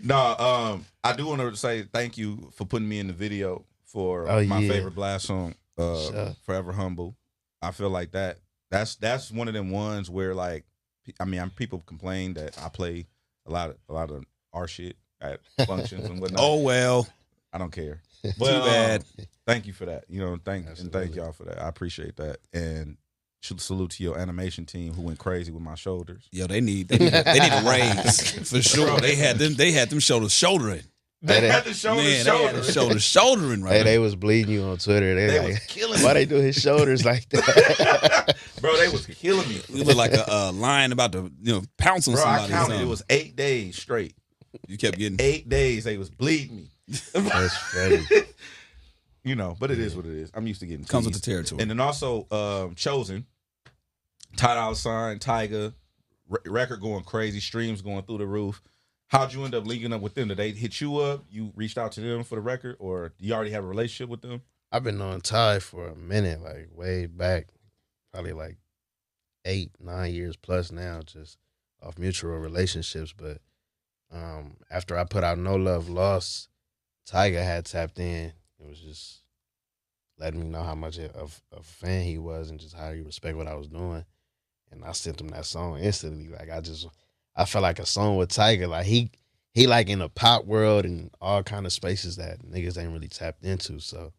No, I do want to say thank you for putting me in the video for my favorite Blxst song, "Forever Humble." I feel like that's one of them ones where, like, I mean, people complain that I play a lot of our shit at functions and whatnot. Oh well, I don't care. But, too bad. Thank you for that. You know, thank y'all for that. I appreciate that. And salute to your animation team who went crazy with my shoulders. Yo, they need a raise for sure. They had them shoulders shouldering. They had the shoulders shouldering right. Hey, they was bleeding you on Twitter. They like, was killing me. Why they do his shoulders like that? Bro, they was killing me. You look like a lion about to pounce on somebody. I counted. It was 8 days straight. You kept getting 8 days. They was bleeding me. That's funny. You know, but it is what it is. I'm used to getting comes teased. with the territory. And then also Chosen, Ty Dolla $ign, Tyga, record going crazy, streams going through the roof. How'd you end up linking up with them? Did they hit you up? You reached out to them for the record, or do you already have a relationship with them? I've been on Ty for a minute, like way back, probably like 8-9 years plus now, just off mutual relationships. But after I put out No Love Lost, Tyga had tapped in. It was just letting me know how much of a fan he was and just how he respect what I was doing. And I sent him that song instantly. Like, I felt like a song with Tyga. Like, he like in a pop world and all kind of spaces that niggas ain't really tapped into. So,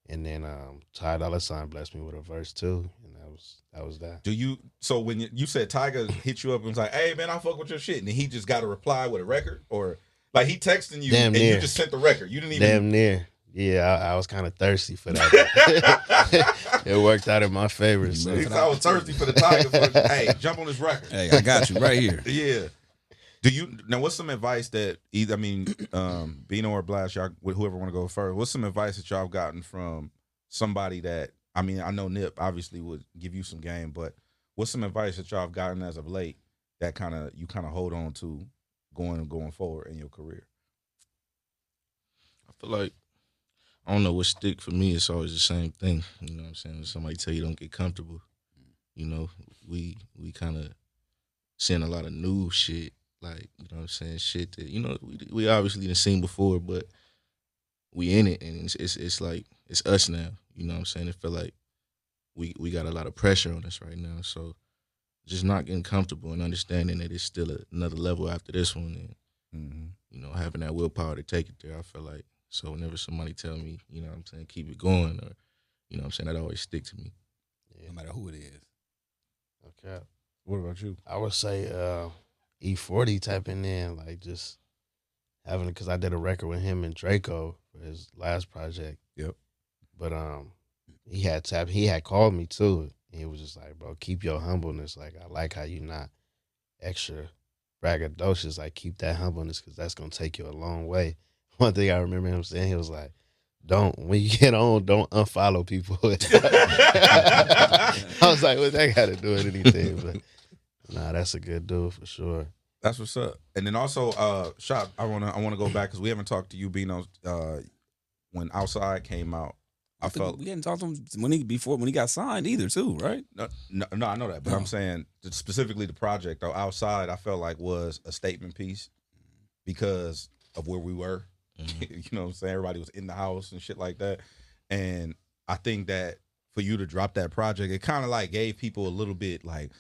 and then Ty Dolla $ign blessed me with a verse too, and that was that. So when you said Tyga hit you up and was like, "Hey man, I fuck with your shit," and then he just got a reply with a record, or like he texting you and you just sent the record, you didn't even damn near. Yeah, I was kind of thirsty for that. It worked out in my favor. So. I was thirsty for the Tyga. Hey, jump on this record. Hey, I got you right here. Yeah. Do you now? What's some advice that either Bino or Blxst, y'all, whoever want to go first? What's some advice that y'all have gotten from somebody that I know Nip obviously would give you some game, but what's some advice that y'all have gotten as of late that you hold on to going forward in your career? I feel like I don't know what stick for me. It's always the same thing. You know what I'm saying? When somebody tell you don't get comfortable, you know, we kind of seeing a lot of new shit. Like, you know what I'm saying? Shit that, you know, we obviously done seen before, but we in it, and it's like, it's us now. You know what I'm saying? It feel like we got a lot of pressure on us right now. So just not getting comfortable and understanding that it's still another level after this one, and, you know, having that willpower to take it there, I feel like. So whenever somebody tell me, you know what I'm saying, keep it going, or, you know what I'm saying, that always stick to me. No matter who it is. Okay. What about you? I would say E-40 tapping in, like just having, because I did a record with him and Draco for his last project. Yep. But he had called me too. And he was just like, bro, keep your humbleness. Like, I like how you not extra braggadocious. Like, keep that humbleness, because that's going to take you a long way. One thing I remember him saying, he was like, when you get on, don't unfollow people. I was like, what that got to do with anything? But nah, that's a good dude for sure. That's what's up. And then also, Shop, I wanna go back because we haven't talked to you, Bino, when Outside came out. I felt we hadn't talked to him when he got signed either, too, right? No, I know that, but I'm saying specifically the project though. Outside, I felt like was a statement piece because of where we were. You know what I'm saying? Everybody was in the house and shit like that. And I think that for you to drop that project, it kind of like gave people a little bit like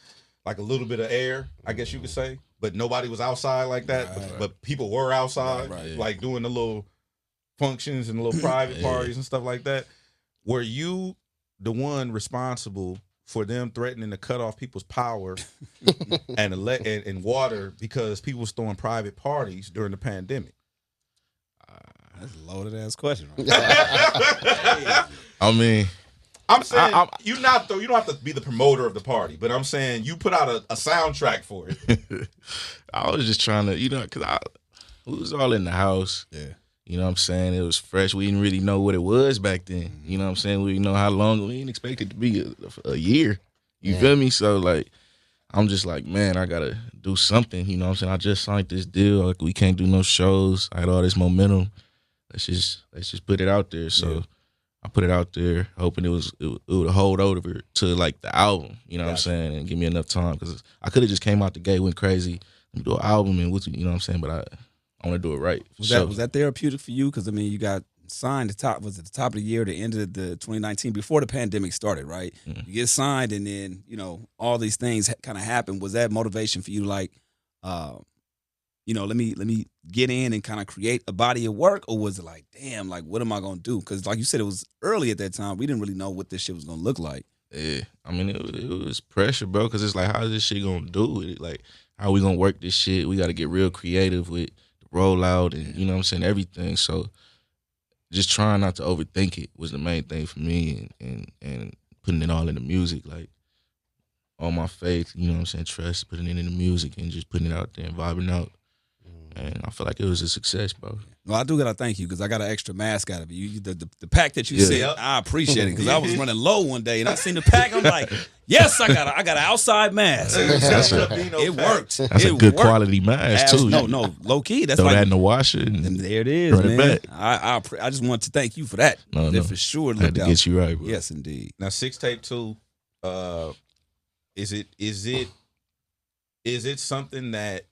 a little bit of air, I guess you could say. But nobody was outside like that. Right. But people were outside, Right. like doing the little functions and the little private parties and stuff like that. Were you the one responsible for them threatening to cut off people's power and water because people was throwing private parties during the pandemic? That's a loaded ass question. Right? I mean, I'm saying you don't have to be the promoter of the party, but I'm saying you put out a soundtrack for it. I was just trying to, you know, because we was all in the house. Yeah. You know what I'm saying? It was fresh. We didn't really know what it was back then. You know what I'm saying? We didn't know how long. We didn't expect it to be a year. You feel me? So, like, I'm just like, man, I got to do something. You know what I'm saying? I just signed this deal. Like, we can't do no shows. I had all this momentum. Let's just put it out there. So I put it out there, hoping it would hold over to like the album. You know what I'm saying, and give me enough time, because I could have just came out the gate, went crazy, and do an album, and you know what I'm saying. But I want to do it right. Was that therapeutic for you? Because I mean, you got signed at the top of the year, the end of the 2019, before the pandemic started, right? You get signed, and then all these things kind of happen. Was that motivation for you, like? Let me get in and kind of create a body of work, or was it like, damn, like what am I gonna do? Because like you said, it was early at that time. We didn't really know what this shit was gonna look like. Yeah, I mean it was pressure, bro. Because it's like, how is this shit gonna do it? Like, how we gonna work this shit? We got to get real creative with the rollout and you know what I'm saying, everything. So just trying not to overthink it was the main thing for me, and putting it all in the music, like all my faith, you know what I'm saying, trust, putting it in the music and just putting it out there and vibing out. And I feel like it was a success, bro. Well, I do gotta thank you because I got an extra mask out of you. The pack that you said, I appreciate it because I was running low one day and I seen the pack. I'm like, yes, I got an outside mask. It worked. That's a good quality mask too. No, low key. That's throw like, that in the washer. And there it is, man. It back. I just want to thank you for that. No. For sure. I had to get you right, bro. Yes, indeed. Now, Sixtape 2, is it something that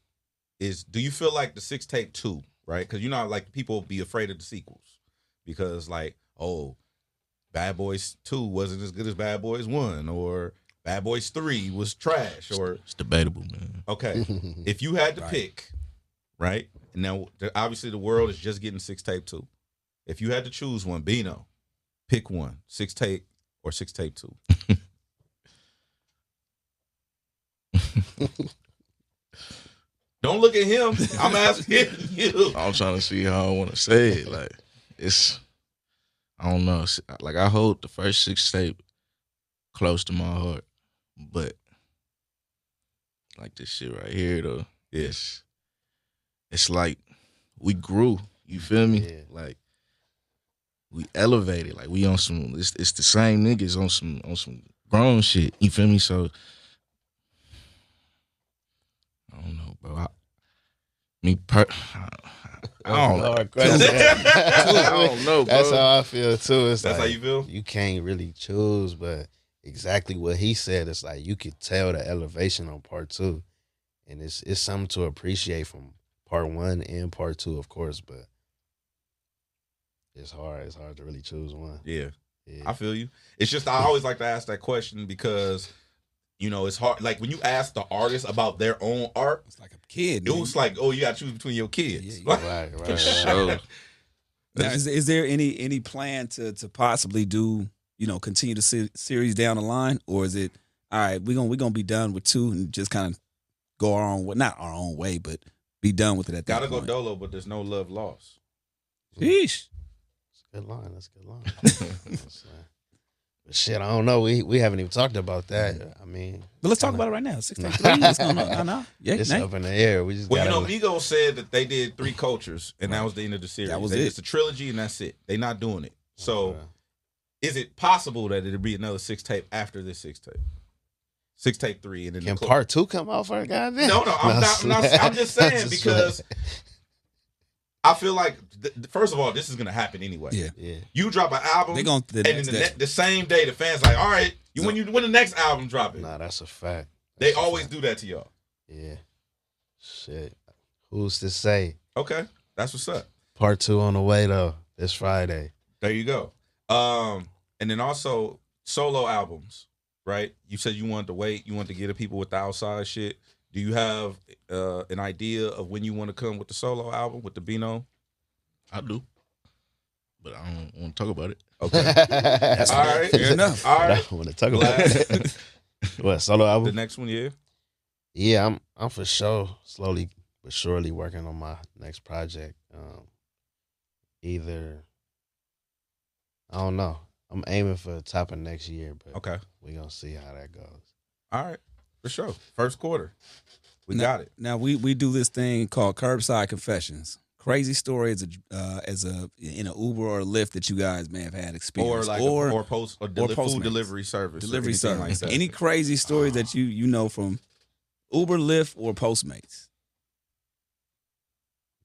do you feel like the Sixtape 2, right? Because like people be afraid of the sequels because like, oh, Bad Boys 2 wasn't as good as Bad Boys 1, or Bad Boys 3 was trash, or it's debatable, man. Okay, if you had to pick, right? And now obviously the world is just getting Sixtape 2. If you had to choose one, Bino, pick one, Sixtape or Sixtape 2. Don't look at him. I'm asking you. I'm trying to see how I want to say it. Like, I don't know. Like, I hold the first Sixtape close to my heart, but like this shit right here, though, it's like we grew. You feel me? Yeah. Like we elevated. Like we on some. It's the same niggas on some grown shit. You feel me? So I don't know, bro. I don't know. I don't know, bro. That's how I feel too. It's That's like, how you feel? You can't really choose, but exactly what he said, it's like you could tell the elevation on part 2. And it's something to appreciate from part 1 and part 2, of course, but it's hard. It's hard to really choose one. Yeah. I feel you. It's just I always like to ask that question because, you know, it's hard. Like when you ask the artist about their own art, It's like a kid. it was like, oh, you got to choose between your kids. Right. Sure. Now, is there any plan to possibly do, you know, continue the series down the line, or is it all right? We're gonna be done with 2 and just kind of go our own way, not our own way, but be done with it at that Gotta point. go dolo, but there's no love lost. Sheesh. That's a good line. But shit, I don't know. We haven't even talked about that. I mean, But let's talk about it right now. 6.3. What's going on? No. Yeah, it's Nate. up in the air. We just Well, gotta, you know, Migos said that they did 3 cultures, and that was the end of the series. That was it. it. It's a trilogy, and that's it. They not doing it. So, is it possible that it'll be another 6-tape after this 6-tape? 6-tape 3, and then can part 2 come out for a goddamn? No, I'm just saying because I feel like first of all, this is gonna happen anyway. Yeah. You drop an album, They going to the and next then day. the same day the fans like, all right, when the next album dropping, Nah, that's a fact. they always do that to y'all. Yeah. Shit. Who's to say? Okay, that's what's up. Part 2 on the way though. This Friday. There you go. And then also solo albums, right? You said you wanted to wait. You wanted to get the people with the outside shit. Do you have an idea of when you want to come with the solo album with the Bino? I do, but I don't want to talk about it. Okay. That's All right. Fair enough. All I right. want to talk about it. What, solo The album? next one, yeah. Yeah, I'm for sure slowly but surely working on my next project. Either I don't know. I'm aiming for the top of next year, but Okay. we're gonna see how that goes. All right. For sure. First quarter. We got it. Now we do this thing called Curbside Confessions. Crazy story as a in an Uber or a Lyft that you guys may have had experience, Or like or food Postmates. delivery service. or delivery anything service. like that. Any crazy stories that you know from Uber, Lyft, or Postmates?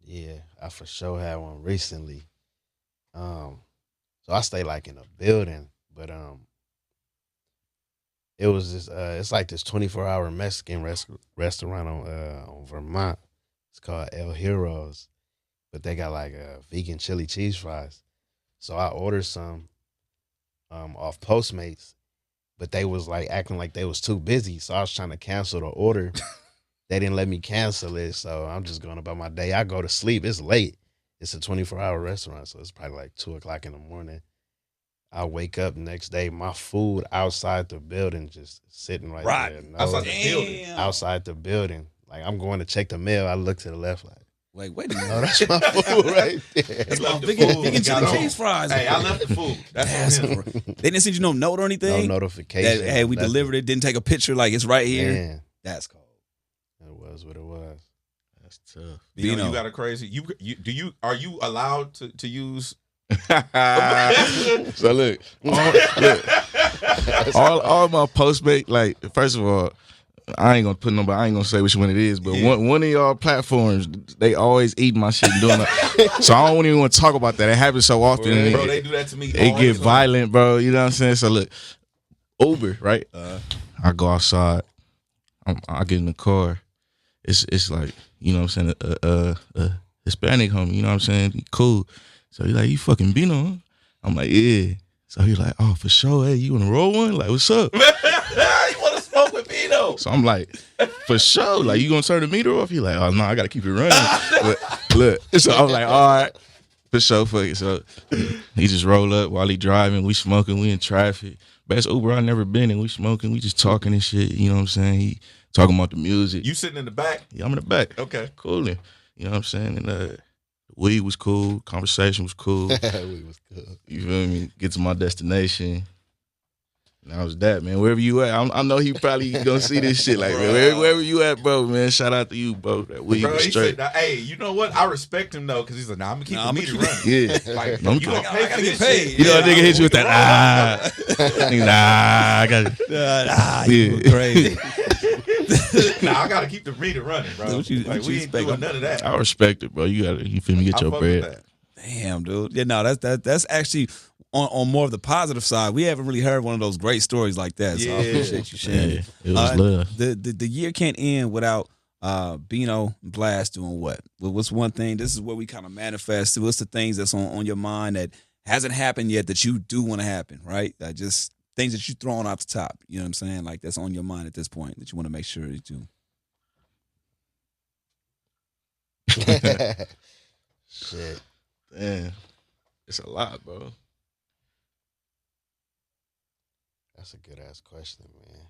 Yeah, I for sure had one recently. So I stay like in a building, but it was this it's like this 24-hour Mexican restaurant on Vermont. It's called El Heroes, but they got like vegan chili cheese fries. So I ordered some off Postmates, but they was like acting like they was too busy. So I was trying to cancel the order. They didn't let me cancel it, so I'm just going about my day. I go to sleep. It's late. It's a 24-hour restaurant, so it's probably like 2 o'clock in the morning. I wake up the next day, my food outside the building, just sitting right there. No, Outside the building. outside the building. Like I'm going to check the mail. I look to the left like, Wait a minute. oh, that's my food right there. That's left my the vegan food and chili got cheese fries. Hey, I left the food. That's on him. They didn't send you no note or No anything. notification. Hey, we nothing. delivered it. Didn't take a picture. Like it's right here. Man, That's cold. it was what it was. That's tough. You Bino. got a crazy. Are you allowed to use? So look, all my Postmate, like, first of all, I ain't gonna say which one it is, but one of y'all platforms, they always eat my shit and doing that. So I don't even want to talk about that. It happens so often. Bro, they do that to me. It all get the time. violent, bro. You know what I'm saying? So look, Uber, right? I go outside. I get in the car. It's like, you know what I'm saying, a Hispanic homie, you know what I'm saying? He cool. So he like, you fucking Bino, huh? I'm like, yeah. So he like, oh, for sure. Hey, you wanna roll one? Like, what's up? You want to smoke with Bino? So I'm like, for sure. Like, you gonna turn the meter off? He like, oh no, I gotta keep it running. But look, so I was like, all right, for sure, fuck it. So he just roll up while he driving. We smoking. We in traffic. Best Uber I never been in. We smoking. We just talking and shit. You know what I'm saying? He talking about the music. You sitting in the back? Yeah, I'm in the back. Okay. Cooling. You know what I'm saying? And the weed was cool. Conversation was cool. We was good. You feel me? Get to my destination. That was that, man. Wherever you at, I know he probably gonna see this shit. Like, man, wherever you at, bro, man. Shout out to you, bro. We He straight. said, hey, you know what? I respect him though, because he's like, nah, I'm gonna keep the meter running. Yeah, Like, I'm you gotta get paid. You know, a nigga hit you with that. I got it. You crazy. Nah, I gotta keep the meter running, bro. What you ain't doing none of that. I respect it, bro. You feel me? Get your bread. Damn, dude. Yeah, no, that's actually on more of the positive side. We haven't really heard one of those great stories like that. So I appreciate you sharing it. It was love. The year can't end without Bino and Blxst doing what? What's one thing? This is where we kind of manifest. What's the things that's on your mind that hasn't happened yet that you do want to happen, right? Just things that you're throwing off the top. You know what I'm saying? Like that's on your mind at this point that you want to make sure you do. Shit. Damn. It's a lot, bro. That's a good ass question, man.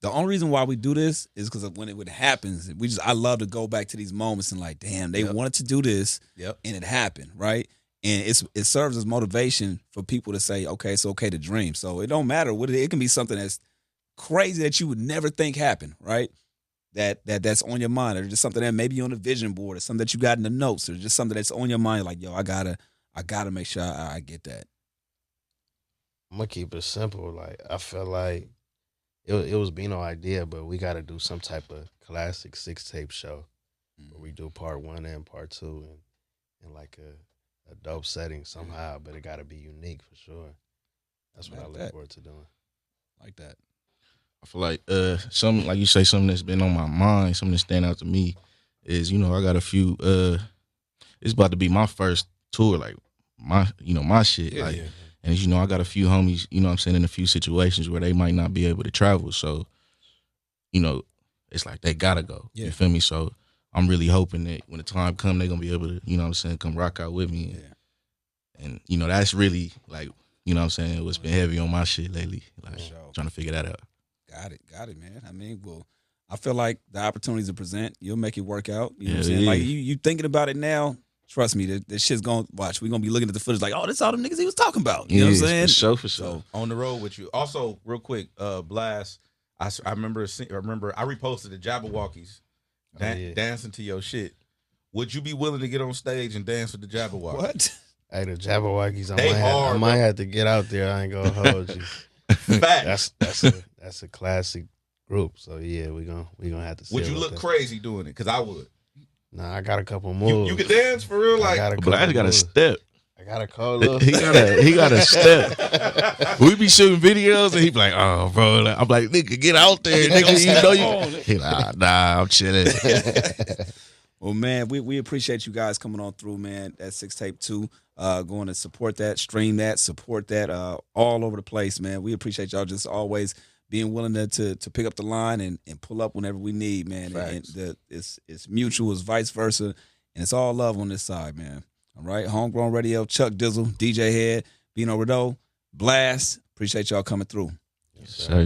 The only reason why we do this is because when it happens, I love to go back to these moments and like, damn, they wanted to do this, and it happened, right? And it serves as motivation for people to say, okay, it's okay to dream. So it don't matter what it can be something that's crazy that you would never think happened, right? That's on your mind, or just something that maybe on a vision board, or something that you got in the notes, or just something that's on your mind. Like, yo, I gotta make sure I get that. I'm gonna keep it simple. Like, I feel like it was Bino's idea, but we got to do some type of classic 6-tape show where we do part 1 and part 2 in like a dope setting somehow, but it got to be unique for sure. That's what I look forward to doing. Like that. I feel like something like you say, something that's been on my mind, something that stand out to me is, I got a few. It's about to be my first tour, like my shit, and I got a few homies, what I'm saying, in a few situations where they might not be able to travel, so it's like they gotta go. You feel me? So I'm really hoping that when the time comes, they're gonna be able to, what I'm saying, come rock out with me, and that's really like, what I'm saying, what's been heavy on my shit lately, like trying to figure that out. Got it, man. I mean, I feel like the opportunities to present, you'll make it work out. You know what I'm saying? Like you thinking about it now, trust me, that shit's gonna watch. We're gonna be looking at the footage like, oh, this all them niggas he was talking about. You know what I'm saying? For sure. So, on the road with you. Also, real quick, Blxst, I remember I reposted the Jabberwockies dancing to your shit. Would you be willing to get on stage and dance with the Jabberwockies? what? Hey, the Jabberwockies, I might have to get out there. I ain't gonna hold you. Facts. That's a classic group. So yeah, we gonna have to. Would you look crazy doing it? Because I would. Nah, I got a couple moves. You can dance for real, like. Blxst got a step. I got a couple. He got a step. We be shooting videos and he be like, oh, bro. I'm like, nigga, get out there, nigga. You know you. He like, nah, I'm chilling. Well, man, we appreciate you guys coming on through, man. That 6-tape 2, going to support that, stream that, support that, all over the place, man. We appreciate y'all just always being willing to pick up the line and pull up whenever we need, man. And it's mutual, it's vice versa, and it's all love on this side, man. All right, Homegrown Radio, Chuck Dizzle, DJ Head, Bino Rideaux, Blxst. Appreciate y'all coming through. Yes, sir.